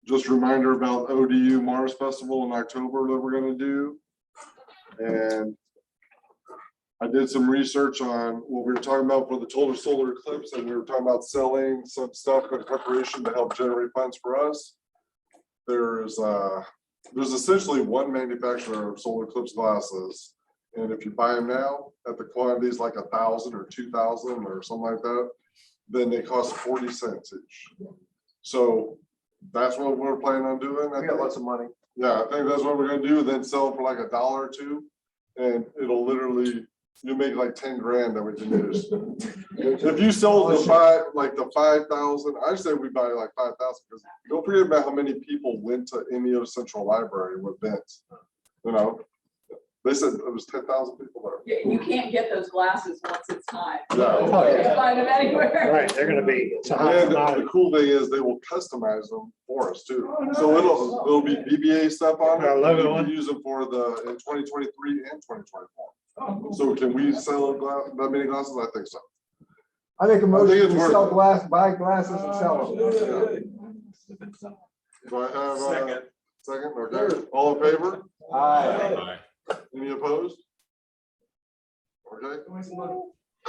S6: just a reminder about ODU Mars Festival in October that we're gonna do. And I did some research on what we were talking about for the total solar eclipse, and we were talking about selling some stuff in preparation to help generate funds for us. There's essentially one manufacturer of solar eclipse glasses. And if you buy them now at the quantities like 1,000 or 2,000 or something like that, then they cost 40 cents each. So that's what we're planning on doing.
S3: We got lots of money.
S6: Yeah, I think that's what we're gonna do, then sell for like $1 or $2. And it'll literally, you make like 10 grand that we can use. If you sold the 5,000, I say we buy like 5,000, because don't forget about how many people went to Indio Central Library with Vince. They said it was 10,000 people there.
S4: Yeah, you can't get those glasses once it's time.
S6: Yeah.
S4: You can't find them anywhere.
S2: Right, they're gonna be. It's a hot
S6: And
S2: commodity.
S6: the cool thing is they will customize them for us too.
S5: Oh,
S6: So
S5: nice.
S6: it'll be BBA stuff on it.
S2: Our logo
S6: You
S2: on
S6: can use them for in 2023 and 2024.
S5: Oh, cool.
S6: So can we sell that many glasses? I think so.
S3: I make a motion
S6: it's
S3: to
S6: worth
S3: sell
S6: it.
S3: buy glasses and sell them.
S6: Do I have a
S10: Second.
S6: second? Okay, all in favor?
S3: Aye.
S6: Any opposed? Okay,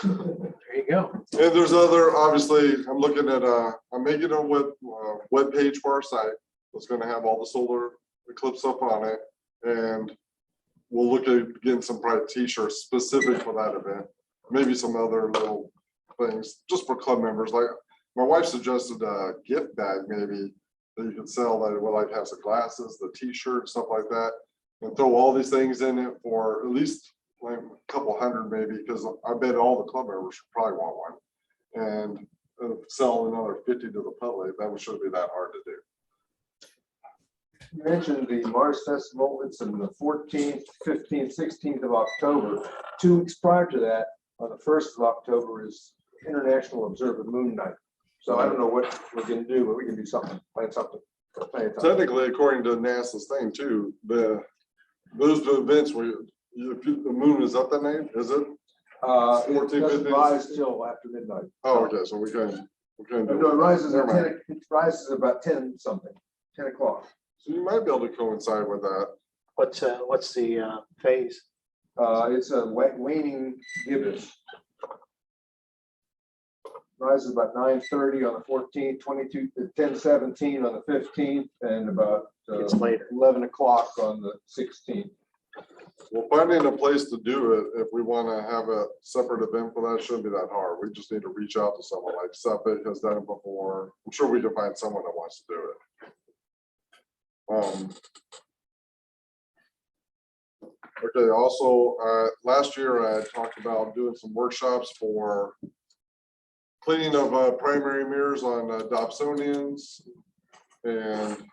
S2: There you go.
S6: and there's other, obviously, I'm looking at, I'm making a web page for our site. It's gonna have all the solar eclipse stuff on it. And we'll look at getting some bright t-shirts specific for that event. Maybe some other little things, just for club members. Like, my wife suggested a gift bag maybe that you could sell that would like have some glasses, the t-shirt, stuff like that. And throw all these things in it for at least like a couple hundred maybe, because I bet all the club members should probably want one. And sell another 50 to the public. That shouldn't be that hard to do.
S3: You mentioned the Mars Festival. It's on the 14th, 15th, 16th of October. 2 weeks prior to that, on the 1st of October, is International Observer Moon Night. So I don't know what we're gonna do, but we can do something, plan something.
S6: Technically, according to NASA's thing too, those events The moon is up that night, is it?
S3: It
S6: 14,
S3: doesn't
S6: 15.
S3: rise till after midnight.
S6: Oh, okay, so we can
S3: No,
S6: do
S3: it rises at
S6: Never mind.
S3: 10, it rises about 10 something, 10 o'clock.
S6: So you might be able to coincide with that.
S2: What's the phase?
S3: It's a waning gibbous. Rises about 9:30 on the 14th, 22 to 10:17 on the 15th, and about
S2: It's later.
S3: 11 o'clock on the 16th.
S6: Well, finding a place to do it, if we want to have a separate event for that, shouldn't be that hard. We just need to reach out to someone like Suffolk has done it before. I'm sure we can find someone that wants to do it. Okay, also, last year I talked about doing some workshops for cleaning of primary mirrors on Dobsonians and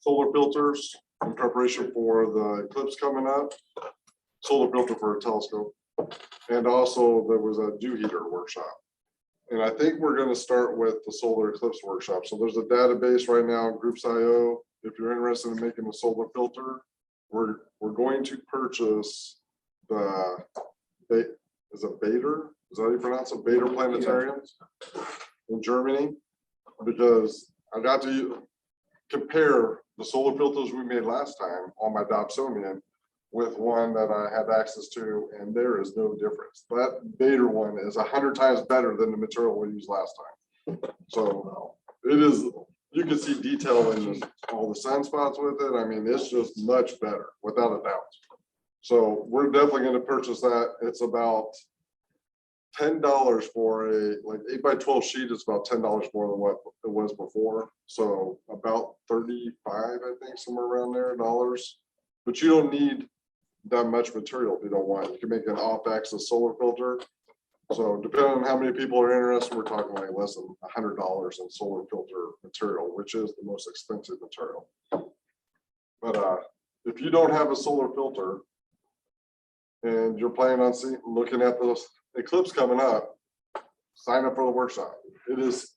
S6: solar filters in preparation for the eclipse coming up. Solar filter for a telescope. And also there was a dew heater workshop. And I think we're going to start with the solar eclipse workshop. So there's a database right now in Groups.io. If you're interested in making a solar filter, we're going to purchase the, is it Bader? Is that how you pronounce it? Bader Planetarium in Germany, because I got to compare the solar filters we made last time on my Dobsonian with one that I had access to, and there is no difference. That Bader one is 100 times better than the material we used last time. So it is, you can see detail in all the sunspots with it. I mean, it's just much better, without a doubt. So we're definitely going to purchase that. It's about $10 for a like 8x12 sheet. It's about $10 more than what it was before. So about 35, I think, somewhere around there, dollars. But you don't need that much material if you don't want. You can make an off-axis solar filter. So depending on how many people are interested, we're talking like less than $100 in solar filter material, which is the most expensive material. But if you don't have a solar filter and you're planning on looking at the eclipse coming up, sign up for the workshop. It is,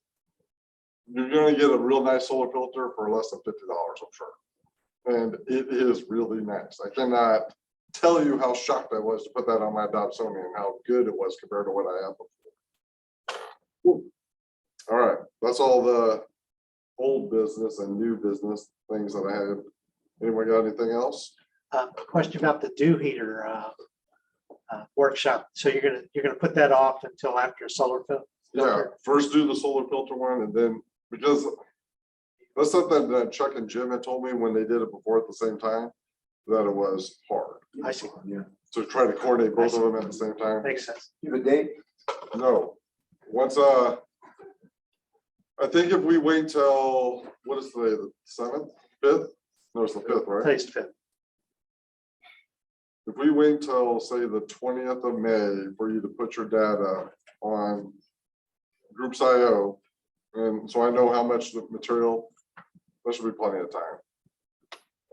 S6: you're going to get a real nice solar filter for less than $50, I'm sure. And it is really nice. I cannot tell you how shocked I was to put that on my Dobsonian and how good it was compared to what I had before. All right, that's all the old business and new business things that I had. Anyone got anything else?
S2: Question about the dew heater workshop. So you're gonna put that off until after solar filter?
S6: Yeah, first do the solar filter one, and then, because that's something that Chuck and Jim had told me when they did it before at the same time, that it was hard.
S2: I see.
S3: Yeah.
S6: To try to coordinate both of them at the same time.
S2: Makes sense.
S3: You have a date?
S6: No, once, I think if we wait till, what is today, the 7th, 5th? No, it's the 5th, right?
S2: Today's 5th.
S6: If we wait till, say, the 20th of May for you to put your data on Groups.io, and so I know how much the material, that should be plenty of time.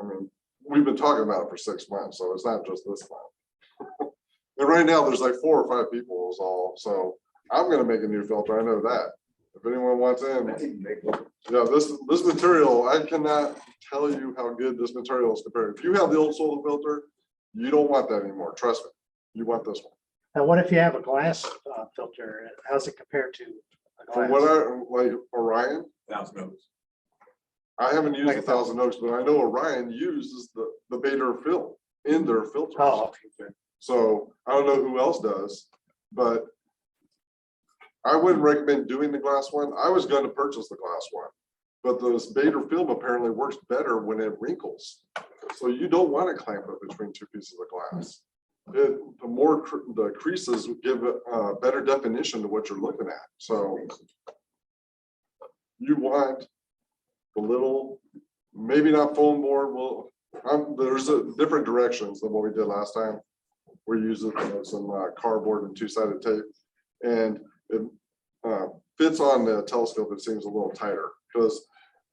S6: I mean, we've been talking about it for 6 months, so it's not just this month. And right now, there's like 4 or 5 people is all, so I'm gonna make a new filter, I know that. If anyone wants in, yeah, this material, I cannot tell you how good this material is compared. If you have the old solar filter, you don't want that anymore, trust me. You want this one.
S2: Now, what if you have a glass filter? How's it compared to a
S6: For
S2: glass?
S6: what I, like Orion,
S10: 1,000 notes.
S6: I haven't used
S2: Like
S6: 1,000 Oaks, but I know Orion uses the Bader film in their filters.
S2: Oh, okay.
S6: So I don't know who else does, but I wouldn't recommend doing the glass one. I was going to purchase the glass one, but this Bader film apparently works better when it wrinkles. So you don't want to clamp it between 2 pieces of glass. The more the creases give a better definition to what you're looking at. So you want the little, maybe not foam board. Well, there's different directions than what we did last time. We're using some cardboard and 2-sided tape, and it fits on the telescope. It seems a little tighter because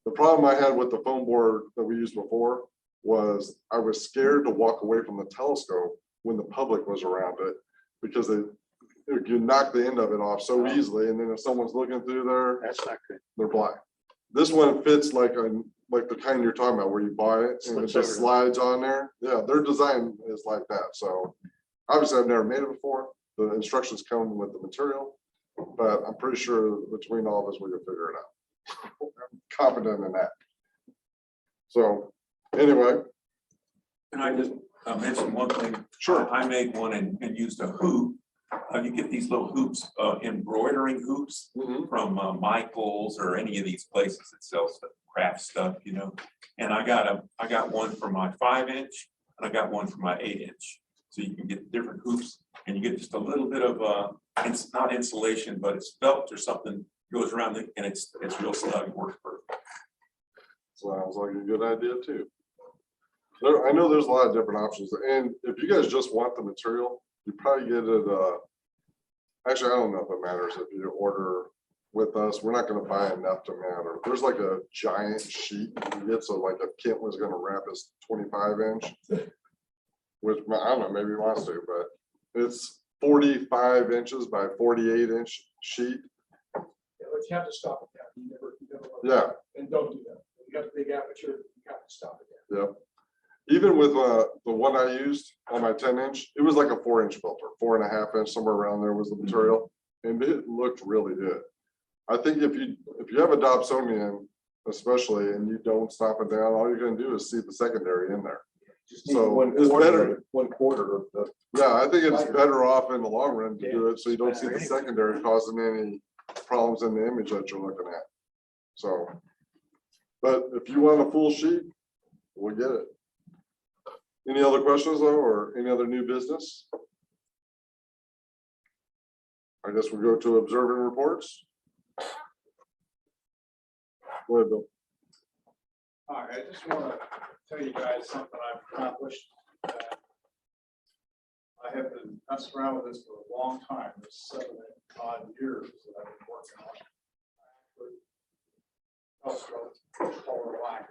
S6: the problem I had with the foam board that we used before was I was scared to walk away from the telescope when the public was around it, because you knock the end of it off so easily, and then if someone's looking through there,
S2: That's not good.
S6: they're blind. This one fits like like the kind you're talking about where you buy it and it
S2: Slips over.
S6: just slides on there. Yeah, their design is like that. So obviously I've never made it before. The instructions come with the material, but I'm pretty sure between all of us, we can figure it out. I'm confident in that. So anyway,
S10: And I just mention one thing.
S6: Sure.
S10: I made one and used a hoop. You get these little hoops, embroidering hoops
S6: mhm,
S10: from Michael's or any of these places that sells the craft stuff, you know. And I got one for my 5-inch and I got one for my 8-inch. So you can get different hoops and you get just a little bit of it's not insulation, but it's felt or something goes around it and it's real snug. It works perfect.
S6: sounds like a good idea too. I know there's a lot of different options, and if you guys just want the material, you probably get it, actually, I don't know if it matters if you order with us. We're not gonna buy enough to matter. There's like a giant sheet you get, so like if Kent was gonna wrap his 25-inch, which I don't know, maybe he wants to, but it's 45 inches by 48-inch sheet.
S5: Yeah, but you have to stop it down. You never.
S6: Yeah.
S5: And don't do that. You got the big aperture, you got to stop it down.
S6: Yep. Even with the one I used on my 10-inch, it was like a 4-inch filter, 4.5 inch, somewhere around there was the material, and it looked really good. I think if you have a Dobsonian, especially, and you don't stop it down, all you're gonna do is see the secondary in there. So it's better.
S1: 1/4 of the.
S6: Yeah, I think it's better off in the long run to do it, so you don't see the secondary causing any problems in the image that you're looking at. So, but if you want a full sheet, we'll get it. Any other questions though, or any other new business? I guess we go to observing reports. Go ahead, Bill.
S12: All right, I just want to tell you guys something I've accomplished. I have been messing around with this for a long time, this 7 odd years that I've been working on. Color line.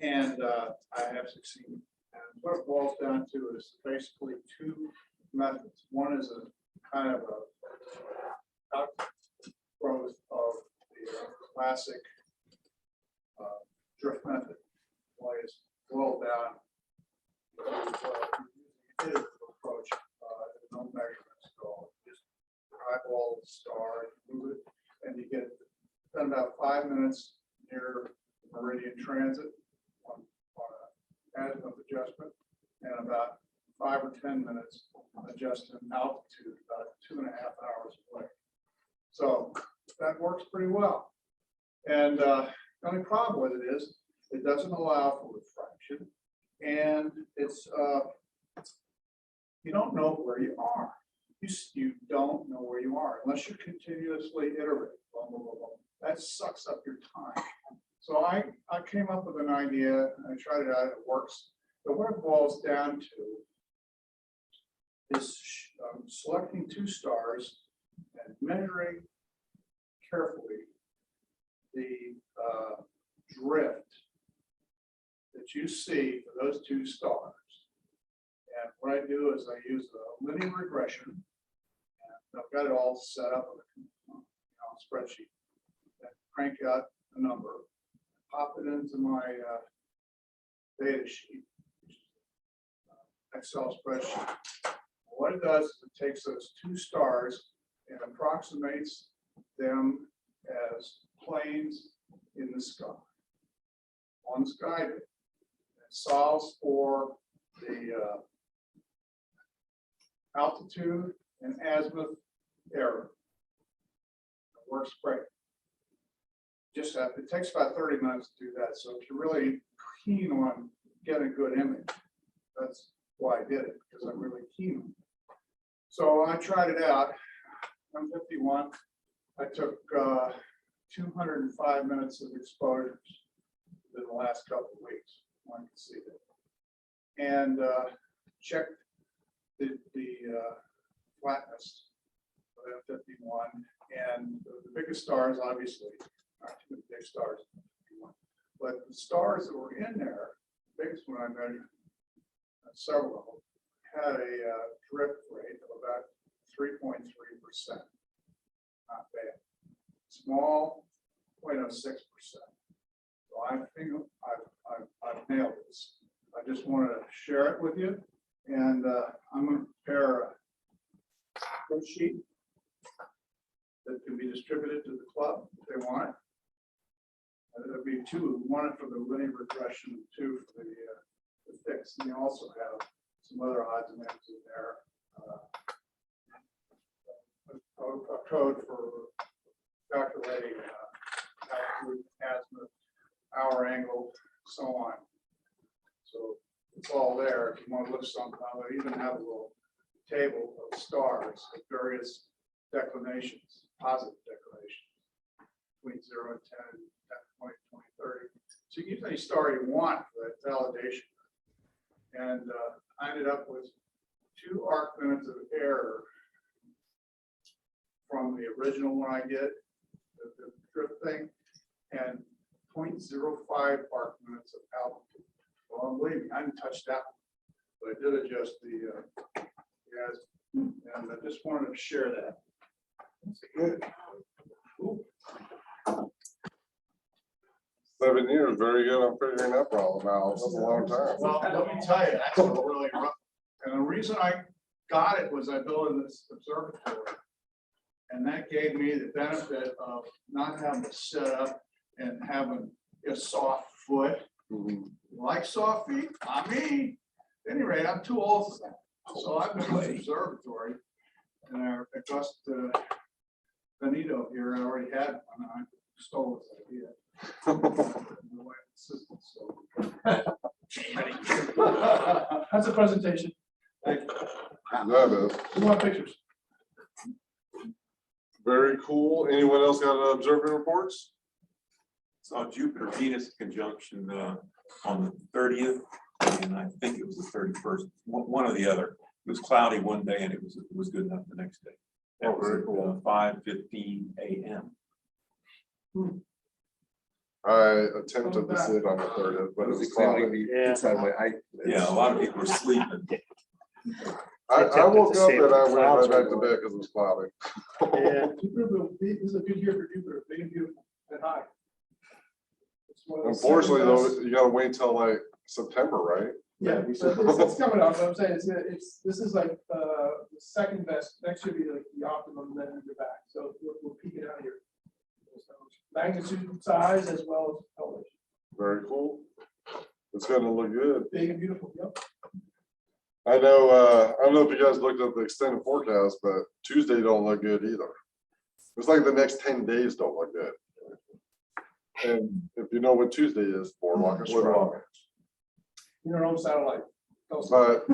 S12: And I have succeeded. And what it boils down to is basically 2 methods. One is a kind of a outgrowth of the classic drift method. Why it's boiled down to iterative approach, no measurements at all. Just eyeball the star, move it, and you get done about 5 minutes near meridian transit on an azimuth adjustment, and about 5 or 10 minutes adjusting altitude about 2.5 hours away. So that works pretty well. And the only problem with it is it doesn't allow for refraction, and it's you don't know where you are. You don't know where you are unless you continuously iterate. Blah, blah, blah, blah. That sucks up your time. So I came up with an idea. I tried it out. It works. But what it boils down to is selecting 2 stars and measuring carefully the drift that you see for those 2 stars. And what I do is I use a linear regression, and I've got it all set up in a spreadsheet. And crank out a number, pop it into my data sheet, Excel spreadsheet. What it does is it takes those 2 stars and approximates them as planes in the sky, on sky day. It solves for the altitude and azimuth error. It works great. Just it takes about 30 minutes to do that. So if you're really keen on getting a good image, that's why I did it, because I'm really keen on it. So I tried it out. I'm 51. I took 205 minutes of exposures in the last couple of weeks. One can see that. And checked the flatness of F51. And the biggest stars, obviously, not too many big stars, but the stars that were in there, the biggest one I measured, several of them, had a drift rate of about 3.3%. Not bad. Small, 0.06%. So I think I've nailed this. I just wanted to share it with you, and I'm going to prepare a flow sheet that can be distributed to the club if they want it. There'll be two, one for the linear regression, two for the fix. And you also have some other odds and ends in there. A code for calculating altitude, azimuth, hour angle, so on. So it's all there. If you want to look something, I'll even have a little table of stars at various declinations, positive declinations, between 0 and 10, 10, 20, 20, 30. So you can use any star you want for that validation. And I ended up with 2 arc minutes of error from the original one I did, the drift thing, and 0.05 arc minutes of altitude. Well, believe me, I didn't touch that one, but I did adjust the and I just wanted to share that. That's good. Ooh.
S6: 7 years, very good on figuring that problem out. That's a long time.
S12: Well, let me tell you, that's a really rough. And the reason I got it was I built this observatory. And that gave me the benefit of not having to set up and having a soft foot.
S6: Mhm.
S12: Like soft feet, not me. At any rate, I'm too old for that. So I've been in the observatory. And I Gus Benito here, I already had one. I stole his idea. My wife's assistant, so.
S5: That's a presentation.
S12: Thank you.
S6: That is
S5: We want pictures.
S6: very cool. Anyone else got observing reports?
S10: Saw Jupiter Venus conjunction on the 30th, and I think it was the 31st, one or the other. It was cloudy one day and it was good enough the next day. That was
S6: very cool.
S10: at 5:15 a.m.
S6: I attempted to sit on the 30th, but it was cloudy.
S2: Inside my
S10: Yeah, a lot of people were sleeping.
S6: I woke
S2: to
S6: up
S2: see
S6: and
S2: if
S6: I
S2: the
S6: went right
S2: clouds
S6: back
S2: were
S6: to bed because it was cloudy.
S2: Yeah.
S5: Jupiter will be, this is a good year for Jupiter, big and beautiful and high. It's one of the
S6: Unfortunately,
S5: second
S6: though,
S5: best-
S6: you gotta wait till like September, right?
S5: Yeah, it's coming up, but I'm saying this is like the second best, next year will be like the optimum, and then you're back, so we're peaking out here. So magnitude, size, as well as elevation,
S6: Very cool. It's gonna look good.
S5: big and beautiful, yep.
S6: I know, I don't know if you guys looked at the extended forecast, but Tuesday don't look good either. It's like the next 10 days don't look good. And if you know what Tuesday is, Boardwalk is strong.
S5: Your own satellite.
S6: But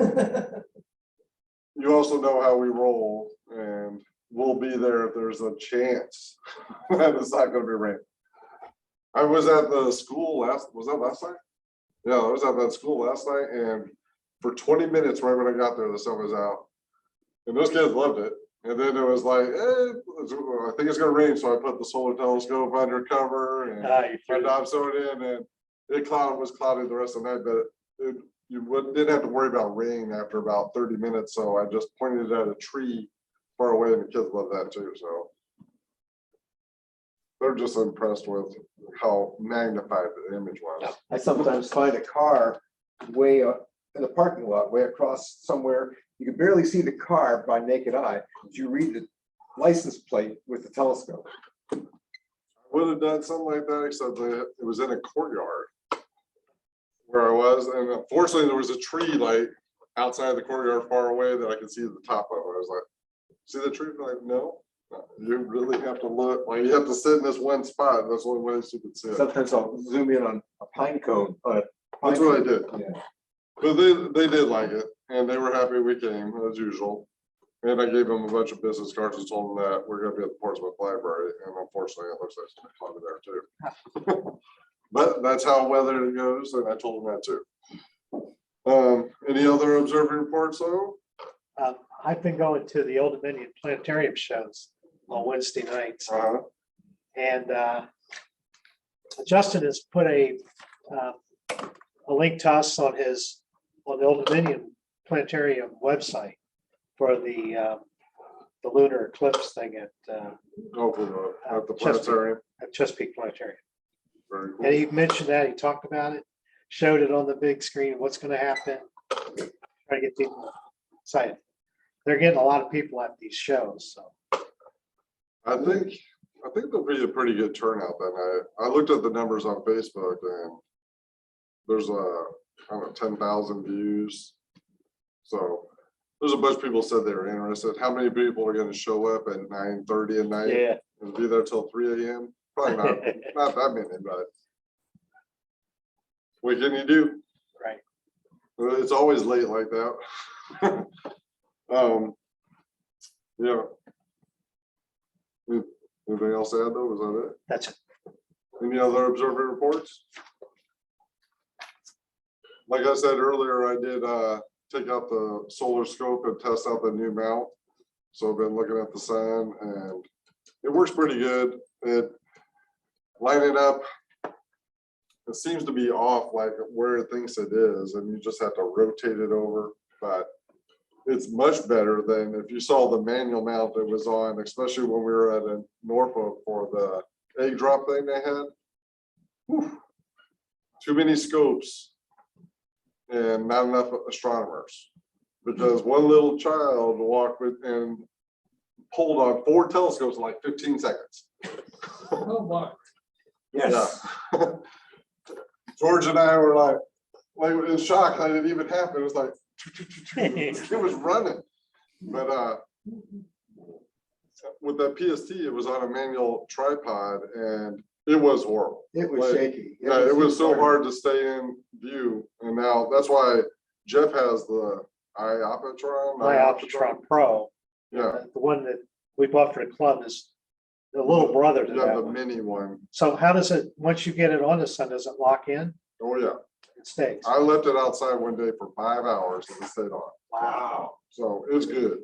S6: you also know how we roll, and we'll be there if there's a chance that it's not gonna be rain. I was at the school was that last night? Yeah, I was at that school last night, and for 20 minutes, right when I got there, the sun was out. And those kids loved it. And then it was like, I think it's gonna rain, so I put the solar telescope under cover and turned off, so it in, and it was cloudy the rest of the night, but didn't have to worry about rain after about 30 minutes, so I just pointed at a tree far away, and the kids love that too, so. They're just impressed with how magnified the image was.
S3: I sometimes find a car way up in the parking lot, way across somewhere. You can barely see the car by naked eye. You read the license plate with the telescope.
S6: Would have done something like that, except that it was in a courtyard where I was, and unfortunately there was a tree like outside the courtyard far away that I could see the top of. I was like, see the tree? Like, no, you really have to look, like you have to sit in this one spot. That's the only way you could see it.
S3: Sometimes I'll zoom in on a pine cone.
S6: That's what I did.
S3: Yeah.
S6: But they did like it, and they were happy we came as usual. And I gave them a bunch of business cards and told them that we're gonna be at the Portsmouth Library, and unfortunately, it looks like it's gonna be there too. But that's how weather goes, and I told them that too. Any other observing reports though?
S2: I've been going to the Old Dominion Planetarium shows on Wednesday nights. And Justin has put a link to us on the Old Dominion Planetarium website for the lunar eclipse thing at
S6: Hopefully, at the planetarium.
S2: Chesapeake Planetarium.
S6: Very
S2: And he
S6: cool.
S2: mentioned that, he talked about it, showed it on the big screen, what's gonna happen. Try to get people excited. They're getting a lot of people at these shows, so.
S6: I think there'll be a pretty good turnout that night. I looked at the numbers on Facebook and there's I don't know, 10,000 views. So there's a bunch of people said they were interested. How many people are gonna show up at 9:30 at night?
S2: Yeah.
S6: And be there till 3 AM? Probably not that many, but what can you do?
S2: Right.
S6: Well, it's always late like that. Yeah. Anything else to add though? Was that it?
S2: That's it.
S6: Any other observer reports? Like I said earlier, I did take out the solar scope and test out the new mount. So I've been looking at the sun and it works pretty good. It line it up. It seems to be off like where it thinks it is, and you just have to rotate it over. But it's much better than if you saw the manual mount that was on, especially when we were at Norfolk for the egg drop thing they had. Whew. Too many scopes and not enough astronomers, because one little child walked with and pulled on 4 telescopes in like 15 seconds.
S5: Oh, my.
S3: Yes.
S6: Yeah. George and I were like in shock that it even happened. It was like it was running. But with that PST, it was on a manual tripod and it was horrible.
S3: It was shaky.
S6: Yeah, it was so hard to stay in view. And now that's why Jeff has the
S2: Ioptron Pro.
S6: Yeah,
S2: The one that we bought for the club is the little brother to
S6: yeah,
S2: that
S6: the
S2: one.
S6: mini one.
S2: So how does it, once you get it on the sun, does it lock in?
S6: Oh yeah.
S2: It stays.
S6: I left it outside one day for 5 hours and it stayed on.
S2: Wow.
S6: So it's good.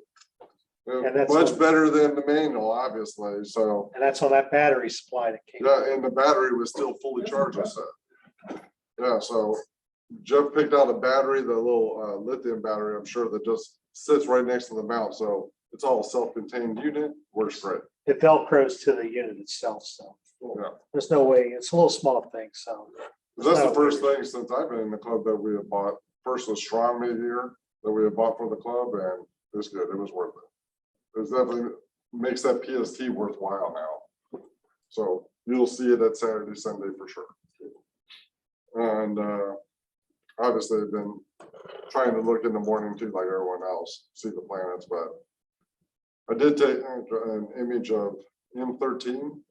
S2: And that's
S6: Much
S2: what-
S6: better than the manual, obviously. So
S2: And that's on that battery supply that came.
S6: yeah, and the battery was still fully charged. I said. Yeah, so Jeff picked out a battery, the little lithium battery, I'm sure, that just sits right next to the mount. So it's all a self-contained unit, works great.
S2: It velcros to the unit itself, so
S6: Yeah.
S2: there's no way, it's a little small thing, so.
S6: That's the first thing since I've been in the club that we have bought, first astronomy gear that we have bought for the club, and it's good. It was worth it. It's definitely makes that PST worthwhile now. So you'll see it at Saturday, Sunday for sure. And obviously I've been trying to look in the morning too, like everyone else, see the planets, but I did take an image of M13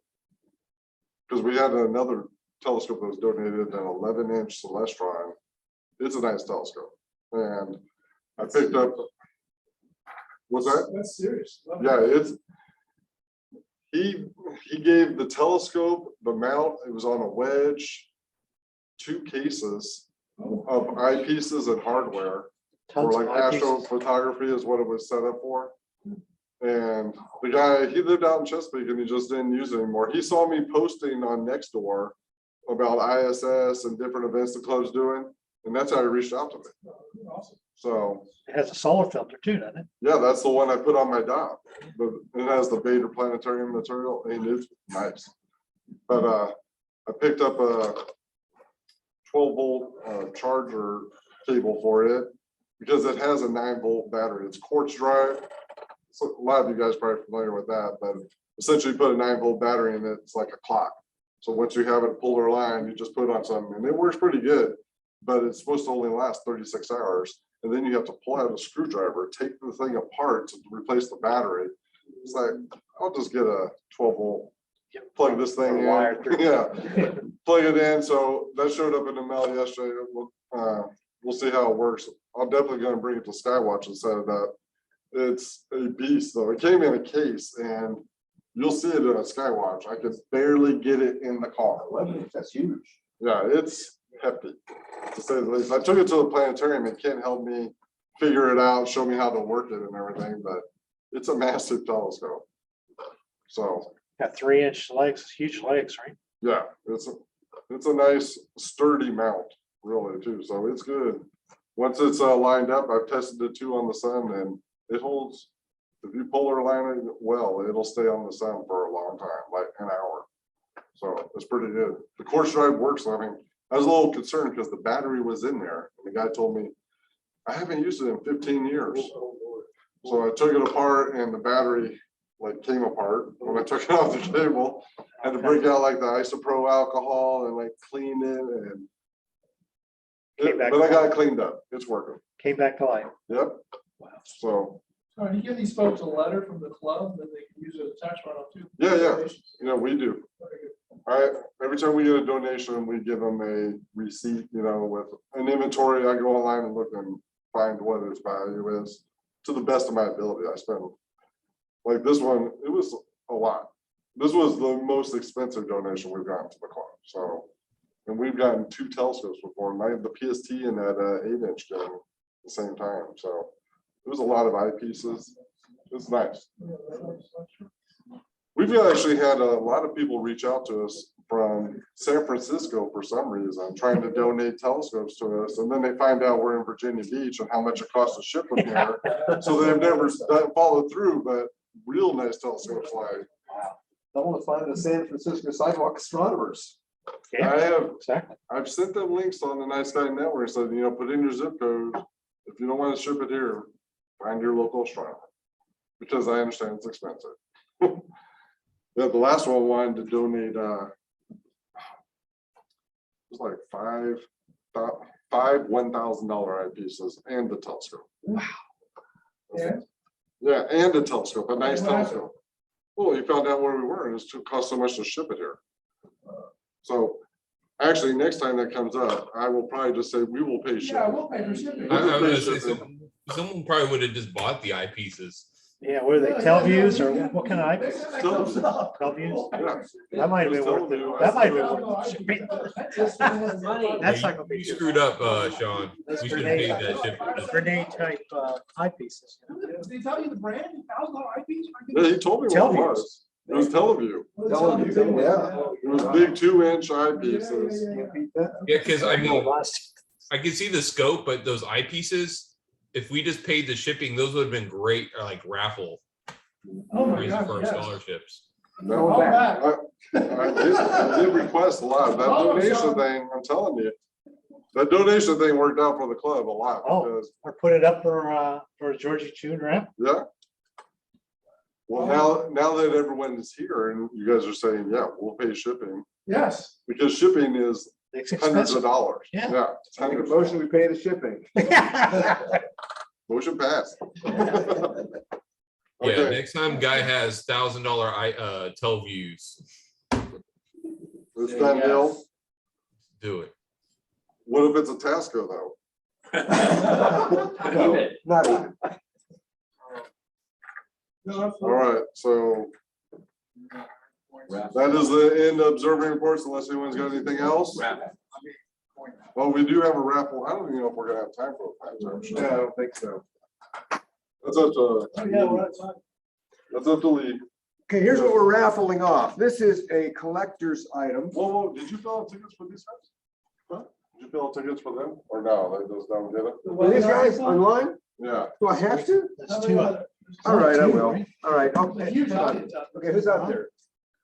S6: because we had another telescope that was donated, an 11-inch Celestron. It's a nice telescope, and I picked up. What's that?
S5: That's serious.
S6: Yeah, it's. He gave the telescope, the mount. It was on a wedge, 2 cases of eyepieces and hardware. For
S2: Tons
S6: like
S2: of eyepieces.
S6: astrophotography is what it was set up for. And the guy, he lived out in Chesapeake and he just didn't use it anymore. He saw me posting on Nextdoor about ISS and different events the club's doing. And that's how he reached out to me.
S5: Awesome.
S6: So
S2: It has a solar filter too, doesn't it?
S6: yeah, that's the one I put on my dock. But it has the Beta planetarium material and it's nice. But I picked up a 12-volt charger cable for it because it has a 9-volt battery. It's quartz drive. So a lot of you guys are probably familiar with that, but essentially you put a 9-volt battery in it, it's like a clock. So once you have it pulled or line, you just put it on something and it works pretty good, but it's supposed to only last 36 hours. And then you have to pull out a screwdriver, take the thing apart to replace the battery. It's like, I'll just get a 12-volt, plug this thing in.
S2: Wire through.
S6: Yeah, plug it in. So that showed up in the mail yesterday. We'll see how it works. I'm definitely going to bring it to Skywatch and set it up. It's a beast though. It came in a case and you'll see it in a Skywatch. I could barely get it in the car.
S3: That's huge.
S6: Yeah, it's hefty, to say the least. I took it to the planetarium and Ken helped me figure it out, show me how to work it and everything, but it's a massive telescope. So
S2: Got 3-inch legs, huge legs, right?
S6: yeah, it's a nice sturdy mount, really too. So it's good. Once it's lined up, I've tested it too on the sun and it holds. If you pull or line it well, it'll stay on the sun for a long time, like an hour. So it's pretty good. The course drive works. I mean, I was a little concerned because the battery was in there. And the guy told me, I haven't used it in 15 years. So I took it apart and the battery like came apart when I took it off the cable. Had to break out like the isopro alcohol and like clean it and.
S2: Came back
S6: But I
S2: to
S6: got it cleaned up. It's working.
S2: Came back to life.
S6: Yep. So,
S5: So do you give these folks a letter from the club that they can use as a tax write-off too?
S6: yeah, we do. All right, every time we get a donation, we give them a receipt, with an inventory. I go online and look and find what its value is to the best of my ability. I spend, like this one, it was a lot. This was the most expensive donation we've gotten to the club. So, and we've gotten 2 telescopes before, and I have the PST and that 8-inch gun at the same time. So it was a lot of eyepieces. It's nice. We've actually had a lot of people reach out to us from San Francisco for some reason, trying to donate telescopes to us. And then they find out we're in Virginia Beach and how much it costs to ship them here. So they've never followed through, but real nice telescopes like.
S3: I want to find the San Francisco sidewalk astronomers.
S6: I have,
S2: Exactly.
S6: I've sent them links on the Nice Guy Network, said, put in your zip code. If you don't want to ship it here, find your local astronomer. Because I understand it's expensive. Yeah, the last one wanted to donate, it was like five $1,000 eyepieces and the telescope.
S5: Wow.
S6: Yeah, and a telescope, a nice telescope. Well, you found out where we were, and it cost so much to ship it here. So actually, next time that comes up, I will probably just say we will pay shipping.
S5: Yeah, we'll pay for shipping.
S9: I was gonna say, someone probably would have just bought the eyepieces.
S2: Yeah, what are they, Telviews or what kind of eyepieces?
S6: Televiews.
S2: Telviews?
S6: Yeah.
S2: That might have been worth it. That might have been worth it. That's not gonna be.
S9: You screwed up, Sean.
S2: That's
S9: We should have paid
S2: grenade.
S9: that shipping.
S2: Grenade type eyepieces.
S5: Did they tell you the brand, $1,000 eyepiece?
S6: Yeah, he told me what it was. It was Teleview. It was big 2-inch eyepieces.
S9: Yeah, because I mean, I can see the scope, but those eyepieces, if we just paid the shipping, those would have been great, or like raffle.
S5: Oh my
S9: prizes
S5: God,
S9: for our
S5: yes.
S9: scholarships.
S6: No,
S5: All back.
S6: I did request a lot. That donation thing, I'm telling you, that donation thing worked out for the club a lot.
S2: Oh.
S6: Because,
S2: Or put it up for Georgie June ramp.
S6: yeah. Well, now that everyone is here and you guys are saying, yeah, we'll pay shipping,
S5: Yes.
S6: because shipping is
S2: It's
S6: hundreds of
S2: expensive.
S6: dollars.
S2: Yeah.
S6: It's
S3: Make a
S6: hundreds.
S3: motion, we pay the shipping.
S6: Motion passed.
S9: Yeah,
S6: Okay,
S9: next time guy has $1,000 Telviews,
S6: it's done deal.
S9: do it.
S6: What if it's a Tasco though?
S3: No, not even.
S6: All right, so that is the end of observing reports, unless anyone's got anything else. Well, we do have a raffle. I don't even know if we're gonna have time for it.
S3: Yeah, I don't think so.
S6: That's up to, that's up to Lee.
S3: Okay, here's what we're raffling off. This is a collector's item.
S6: Whoa, did you fill out tickets for these guys? Huh? Did you fill out tickets for them? Or no, they just don't get it?
S3: For these guys online?
S6: Yeah.
S3: Do I have to?
S2: There's two of them.
S3: All right, I will.
S2: Right?
S3: All right, okay. Okay, who's out there?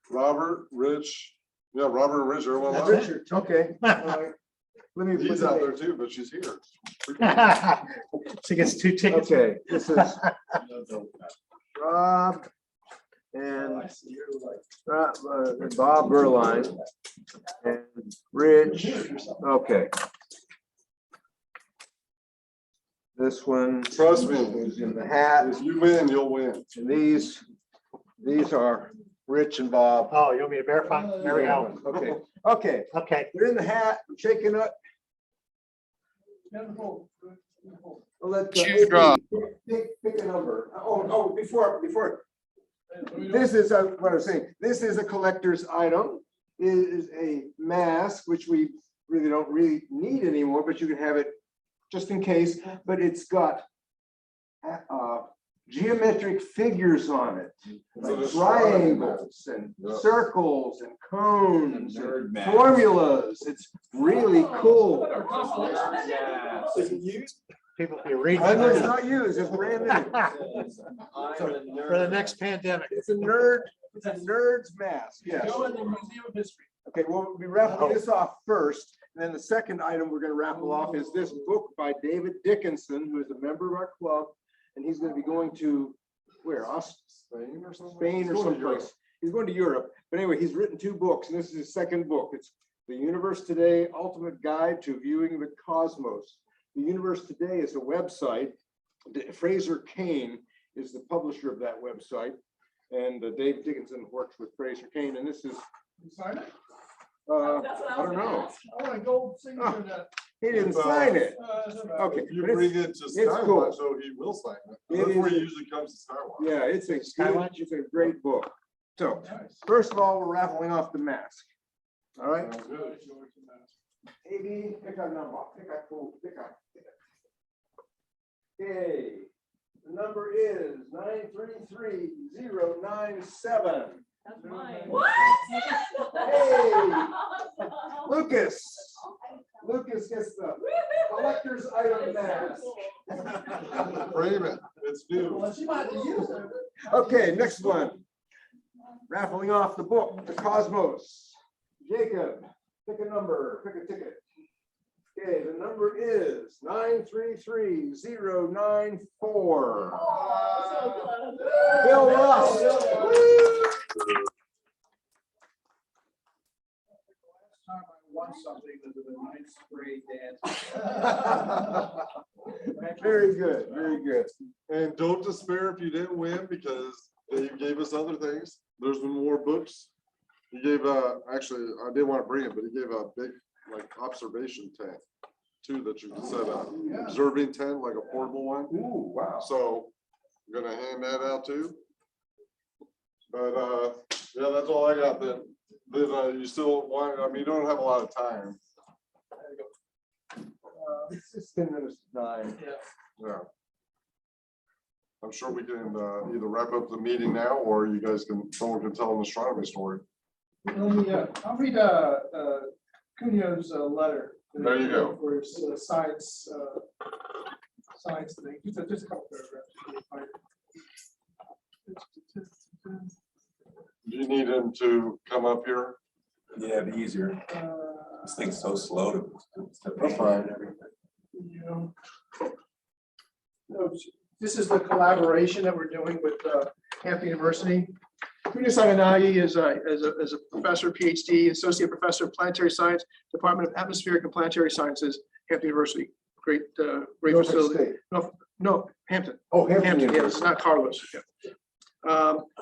S6: Robert, Rich. Yeah, Robert and Rich, everyone. left.
S3: Richard, okay. All right. Let me.
S6: He's out there too, but she's here.
S2: She gets 2 tickets.
S3: Okay, this is Rob and Bob Berline and Rich. Okay. This one
S6: Trust me,
S3: is in the hat,
S6: if you win, you'll win.
S3: and these are Rich and Bob.
S2: Oh, you want me to verify? There we go.
S3: Okay, okay,
S2: Okay.
S3: they're in the hat, shaking up. I'll let,
S7: Shoe drop.
S3: Pick a number. Oh, before, this is what I'm saying. This is a collector's item. It is a mask, which we don't really need anymore, but you can have it just in case. But it's got geometric figures on it, like triangles and circles and cones and formulas. It's really cool.
S2: Is it used? People be reading.
S3: I know it's not used, it's brand new.
S2: For the next pandemic.
S3: It's a nerd It's a nerd's mask, yes.
S5: Go in the Museum of History.
S3: Okay, we'll be wrapping this off first. And then the second item we're gonna raffle off is this book by David Dickinson, who is a member of our club. And he's gonna be going to, where,
S6: Spain or something?
S3: Spain or
S6: Going to Europe.
S3: someplace. He's going to Europe. But anyway, he's written 2 books, and this is his second book. It's The Universe Today, Ultimate Guide to Viewing the Cosmos. The Universe Today is a website. Fraser Cain is the publisher of that website. And Dave Dickinson works with Fraser Cain, and this is,
S5: You sign it?
S4: That's what
S3: I
S4: I was
S3: don't
S4: gonna
S3: know.
S4: ask.
S5: I want a gold signature in that.
S3: He didn't sign it. Okay.
S6: If you
S3: but it's-
S6: bring it to
S3: it's
S6: Skywatch,
S3: cool.
S6: so he will sign it.
S3: It
S6: That's where
S3: is-
S6: he usually comes to Skywatch.
S3: Yeah, it's a great book. So
S5: Nice.
S3: first of all, we're raffling off the mask. All right,
S6: Sounds good.
S3: AB, pick a number, pick a. Okay, the number is 933-097.
S4: That's mine. What?
S3: Hey, Lucas gets the collector's item mask.
S6: Frame it. It's new.
S5: Well, she might have to use it.
S3: Okay, next one. Raffling off the book, The Cosmos. Jacob, pick a number, pick a ticket. Okay, the number is 933-094.
S4: Oh, so close.
S3: Bill Ross.
S12: Last time I won something was in the 9th grade dance.
S3: Very good, very good.
S6: And don't despair if you didn't win, because Dave gave us other things. There's been more books. He gave actually, I didn't want to bring it, but he gave a big like observation tent too, that you can set up. Observing tent, like a portable one.
S3: Ooh, wow.
S6: So I'm gonna hand that out too. But yeah, that's all I got then. Then you still want, I mean, you don't have a lot of time.
S3: It's 10 minutes to 9.
S6: Yeah. I'm sure we can either wrap up the meeting now, or you guys can, someone can tell an astronomy story.
S5: Let me, I'll read Cunio's letter.
S6: There you go.
S5: For his science thing. Just a couple paragraphs.
S6: Do you need him to come up here?
S10: Yeah, it'd be easier. This thing's so slow to.
S6: That's fine.
S5: No, this is the collaboration that we're doing with Hampton University. Cunio Saganagi is a professor, PhD, associate professor of planetary science, Department of Atmospheric and Planetary Sciences, Hampton University. Great facility. No, Hampton.
S3: Oh,
S5: Hampton, yeah, this is not Carlos. Yeah.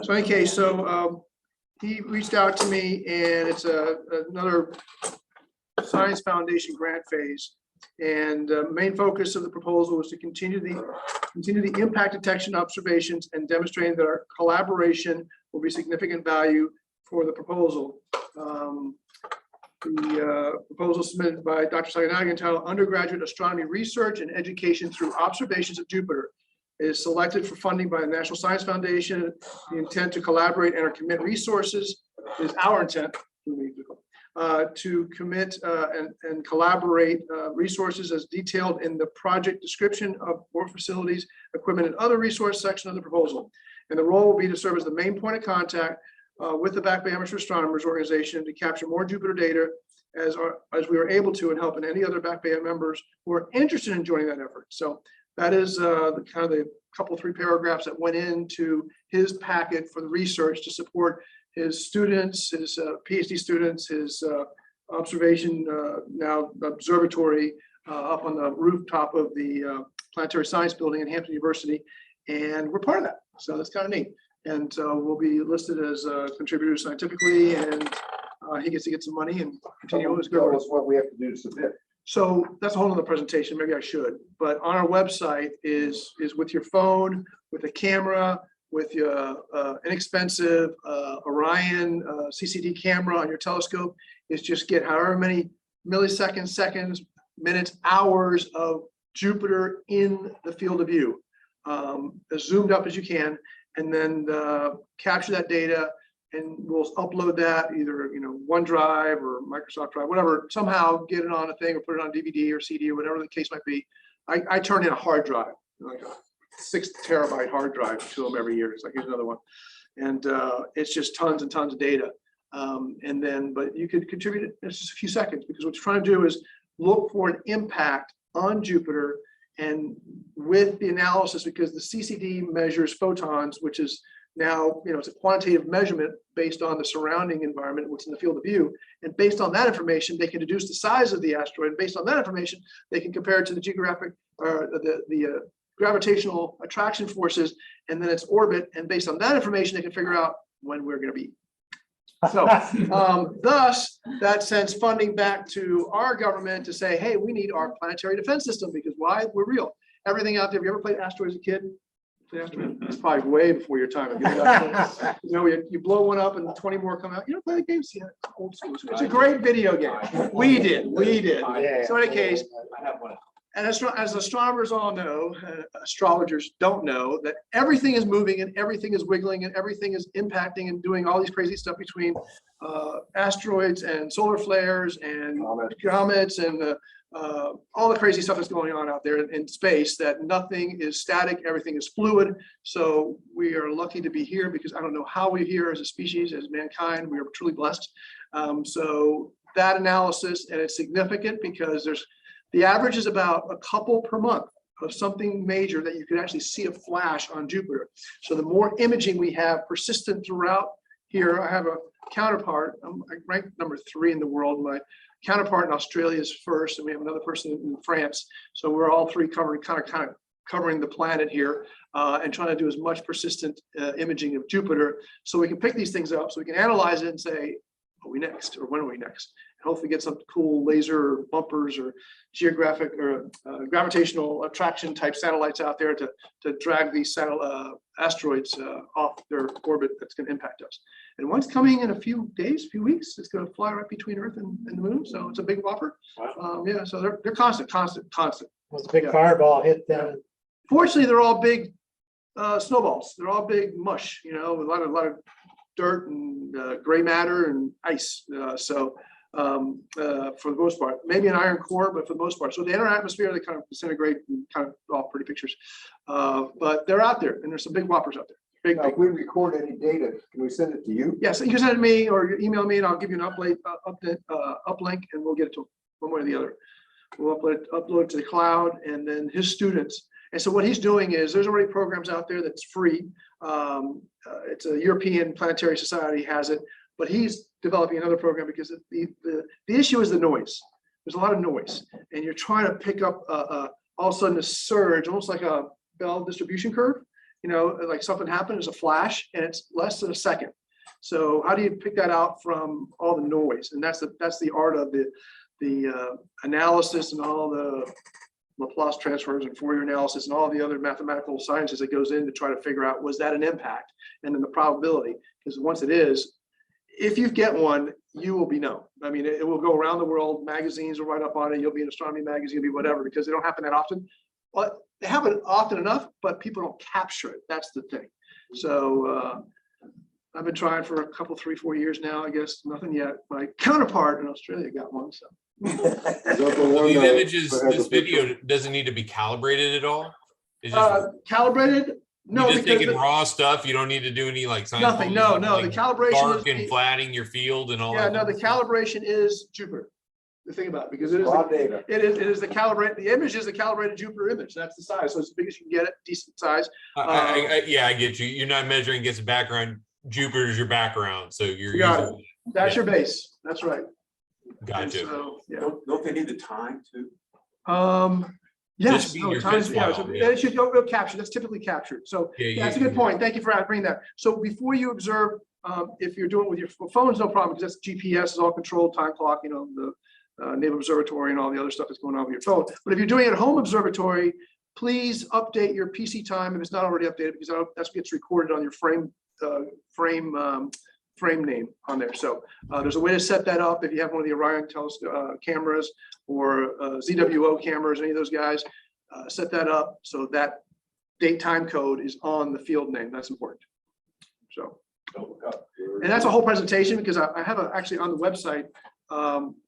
S5: So in any case, he reached out to me, and it's another Science Foundation grant phase. And main focus of the proposal was to continue the impact detection observations and demonstrating that our collaboration will be significant value for the proposal. The proposal submitted by Dr. Saganagi entitled Undergraduate Astronomy Research and Education Through Observations of Jupiter is selected for funding by the National Science Foundation. The intent to collaborate and or commit resources is our intent to commit and collaborate resources as detailed in the project description of work facilities, equipment, and other resource section of the proposal. And the role will be to serve as the main point of contact with the Back Bay Amateur Astronomers Organization to capture more Jupiter data as we are able to, and help in any other Back Bay members who are interested in joining that effort. So that is the kind of the couple, 3 paragraphs that went into his packet for the research to support his students, his PhD students, his observation now observatory up on the rooftop of the Planetary Science Building in Hampton University. And we're part of that. So that's kind of neat. And we'll be listed as contributors scientifically, and he gets to get some money and continue his good
S3: Tell
S5: work.
S3: us what we have to do to submit.
S5: So that's a whole nother presentation. Maybe I should, but on our website is with your phone, with a camera, with your inexpensive Orion CCD camera on your telescope. Is just get however many milliseconds, seconds, minutes, hours of Jupiter in the field of view, as zoomed up as you can, and then capture that data, and we'll upload that either OneDrive or Microsoft Drive, whatever. Somehow get it on a thing or put it on DVD or CD or whatever the case might be. I turn in a hard drive, like a 6 terabyte hard drive to them every year. It's like, here's another one.
S13: And it's just tons and tons of data. And then, but you could contribute it in just a few seconds, because what you're trying to do is look for an impact on Jupiter, and with the analysis, because the CCD measures photons, which is now, it's a quantitative measurement based on the surrounding environment, what's in the field of view. And based on that information, they can deduce the size of the asteroid. And based on that information, they can compare it to the geographic or the gravitational attraction forces and then its orbit. And based on that information, they can figure out when we're going to be. So thus, that sends funding back to our government to say, hey, we need our planetary defense system, because why? We're real. Everything out there. Have you ever played asteroid as a kid? It's probably way before your time. You blow one up and 20 more come out. You don't play the game. See, it's old school. It's a great video game. We did. So in any case,
S1: I have one.
S13: and as astronomers all know, astrologers don't know that everything is moving and everything is wiggling and everything is impacting and doing all these crazy stuff between asteroids and solar flares and comets and all the crazy stuff that's going on out there in space, that nothing is static, everything is fluid. So we are lucky to be here, because I don't know how we're here as a species, as mankind. We are truly blessed. So that analysis, and it's significant because the average is about a couple per month of something major that you can actually see a flash on Jupiter. So the more imaging we have persistent throughout here, I have a counterpart. I'm ranked number 3 in the world. My counterpart in Australia is first, and we have another person in France. So we're all three covering kind of covering the planet here, and trying to do as much persistent imaging of Jupiter, so we can pick these things up, so we can analyze it and say, are we next, or when are we next? And hopefully get some cool laser bumpers or geographic or gravitational attraction type satellites out there to drag these asteroids off their orbit that's going to impact us. And one's coming in a few days, few weeks. It's going to fly right between Earth and the moon. So it's a big whopper. Yeah, so they're constant.
S2: Was a big fireball hit them?
S13: Fortunately, they're all big snowballs. They're all big mush, with a lot of dirt and gray matter and ice. For the most part, maybe an iron core, but for the most part. So the inner atmosphere, they kind of disintegrate and kind of all pretty pictures. But they're out there, and there's some big whoppers out there. Big.
S3: If we record any data, can we send it to you?
S13: Yes, you can send it to me or email me, and I'll give you an uplink, and we'll get it to him one way or the other. We'll upload it to the cloud, and then his students. And so what he's doing is, there's already programs out there that's free. It's a European Planetary Society has it, but he's developing another program, because the issue is the noise. There's a lot of noise, and you're trying to pick up all of a sudden a surge, almost like a Bell distribution curve. Like something happened, there's a flash, and it's less than a second. So how do you pick that out from all the noise? And that's the art of the analysis and all the Laplace transfers and Fourier analysis and all the other mathematical sciences that goes in to try to figure out, was that an impact? And then the probability, because once it is, if you get one, you will be known. I mean, it will go around the world. Magazines will write up on it. You'll be in astronomy magazine, you'll be whatever, because they don't happen that often. But they happen often enough, but people don't capture it. That's the thing. So I've been trying for a couple, 3-4 years now. I guess nothing yet. My counterpart in Australia got one. So
S9: these images, this video doesn't need to be calibrated at all. It's just
S13: calibrated. No,
S9: you're just taking raw stuff. You don't need to do any like science.
S13: Nothing. No. The calibration
S9: dark
S13: is
S9: and flattening your field and all.
S13: Yeah.
S9: that
S13: No, the calibration is Jupiter. The thing about it, because it is
S3: Raw data.
S13: It is the calibrate. The image is the calibrated Jupiter image. That's the size. So it's as big as you can get it. Decent size.
S9: I get you. You're not measuring against the background. Jupiter's your background, so you're
S13: got
S9: using,
S13: it. That's your base. That's right.
S9: Gotcha.
S13: So, yeah.
S10: Don't they need the time too?
S13: Yes.
S9: Just be
S13: No,
S9: your
S13: times,
S9: fifth
S13: yeah,
S9: file,
S13: so
S9: yeah.
S13: it should go capture. That's typically captured. So
S9: Yeah,
S13: that's a good point. Thank you for bringing that. So before you observe, if you're doing it with your phones, no problem, because that's GPS is all controlled, time clock, the Naval Observatory and all the other stuff that's going on with your phone. But if you're doing it at home observatory, please update your PC time if it's not already updated, because that's what gets recorded on your frame name on there. So there's a way to set that up if you have one of the Orion cameras or ZWO cameras, any of those guys. Set that up so that date time code is on the field name. That's important. So, and that's a whole presentation, because I have actually on the website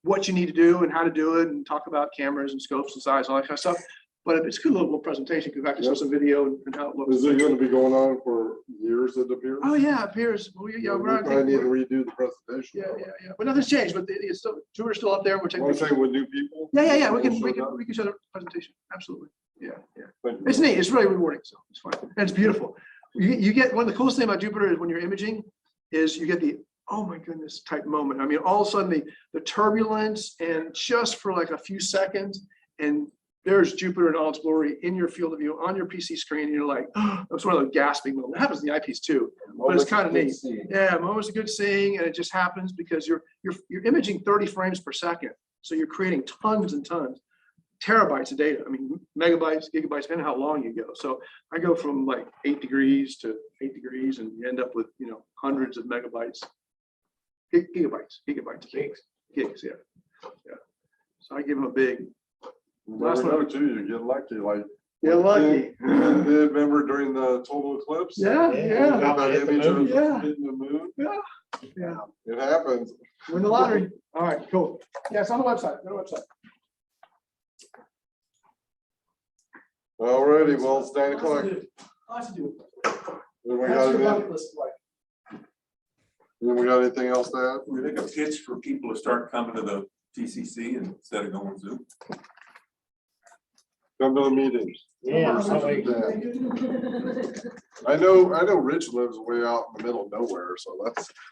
S13: what you need to do and how to do it, and talk about cameras and scopes and size, all that kind of stuff. but it's a good little presentation. You can actually show some video and how it looks.
S6: Is it gonna be going on for years, it appears?
S13: Oh, yeah, it appears. Yeah,
S6: We probably need to redo the presentation.
S13: Yeah. But nothing's changed, but it's still, Jupiter's still up there. We're taking.
S6: I'm saying with new people.
S13: Yeah. We
S6: People showed up.
S13: can show the presentation. Absolutely. Yeah.
S6: Thank you.
S13: It's neat. It's really rewarding. So it's fun. And it's beautiful. You get, one of the coolest thing about Jupiter is when you're imaging is you get the, oh my goodness type moment. I mean, all of a sudden the turbulence and just for like a few seconds and there's Jupiter in all its glory in your field of view on your PC screen. And you're like, oh, it's one of the gasping moments. It happens in the eyepiece too, but it's kind of neat. Yeah, moments of good seeing, and it just happens because you're imaging 30 frames per second. So you're creating tons and tons, terabytes of data. I mean, megabytes, gigabytes, depending on how long you go. So I go from like 8 degrees to 8 degrees, and you end up with, hundreds of megabytes, gigabytes, gigs, yeah. So I give them a big.
S6: Last one too, you get lucky, like.
S13: Yeah, lucky.
S6: Remember during the total eclipse?
S13: Yeah.
S6: Got that image of
S13: Yeah.
S6: hitting the moon?
S13: Yeah.
S6: It happens.
S13: Win the lottery. All right, cool. Yeah, it's on the website. Go to the website.
S6: Alrighty, well, it's 9 o'clock.
S13: Lots to do.
S6: We
S13: That's
S6: got
S13: your
S6: anything,
S13: bucket list, like.
S6: we got anything else to add?
S10: We make a pitch for people to start coming to the TCC instead of going Zoom.
S6: Come to the meetings.
S2: Yeah.
S6: I know Rich lives way out in the middle of nowhere, so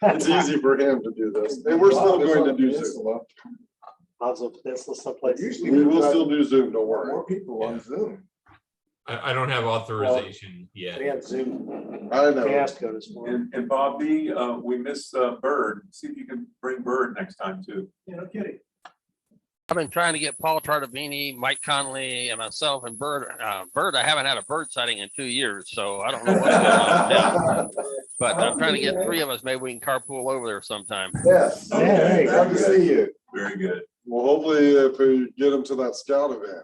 S6: it's easy for him to do this. And we're still going to do Zoom.
S2: Lots of places.
S6: We will still do Zoom, don't worry.
S12: More people on Zoom.
S9: I don't have authorization yet.
S2: We had Zoom
S6: I know.
S2: fiasco this morning.
S10: And Bob B, we miss Bird. See if you can bring Bird next time too.
S13: Yeah, no kidding.
S7: I've been trying to get Paul Tartavini, Mike Conley, and myself and Bird. Bird, I haven't had a bird sighting in 2 years, so I don't know what's going on now. But I'm trying to get 3 of us. Maybe we can carpool over there sometime.
S12: Yes.
S2: Yeah, there you go.
S12: Glad to see you.
S10: Very good.
S6: Well, hopefully if we get him to that scout event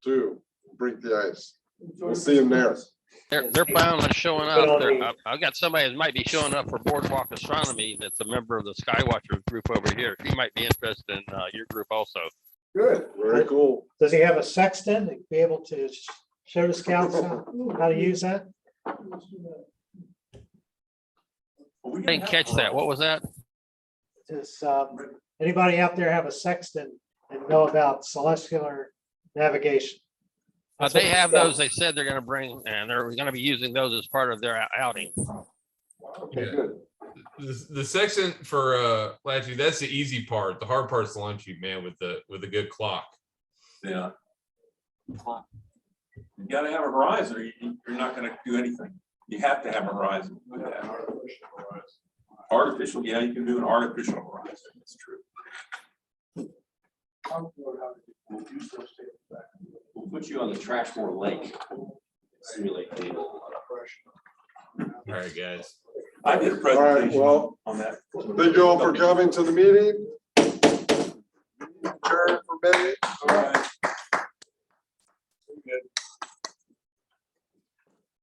S6: too, break the ice. We'll see him there.
S7: They're planning on showing up. I've got somebody that might be showing up for Boardwalk Astronomy that's a member of the Skywatcher group over here. She might be interested in your group also.
S6: Good, very cool.
S2: Does he have a sextant to be able to show the scouts how to use that?
S7: I didn't catch that. What was that?
S2: Does anybody out there have a sextant and know about celestial navigation?
S7: They have those. They said they're going to bring, and they're going to be using those as part of their outing.
S12: Okay, good.
S9: The section for latitude, that's the easy part. The hard part's the longitude, man, with a good clock.
S10: Yeah. You gotta have a horizon or you're not gonna do anything. You have to have a horizon. Artificial, yeah, you can do an artificial horizon. That's true.
S11: We'll put you on the Trashmore Lake. Simulate data.
S9: All right, guys.
S10: I did a
S6: All right,
S10: presentation
S6: well,
S10: on that.
S6: thank you all for coming to the meeting. Adjourned for May.
S10: All right.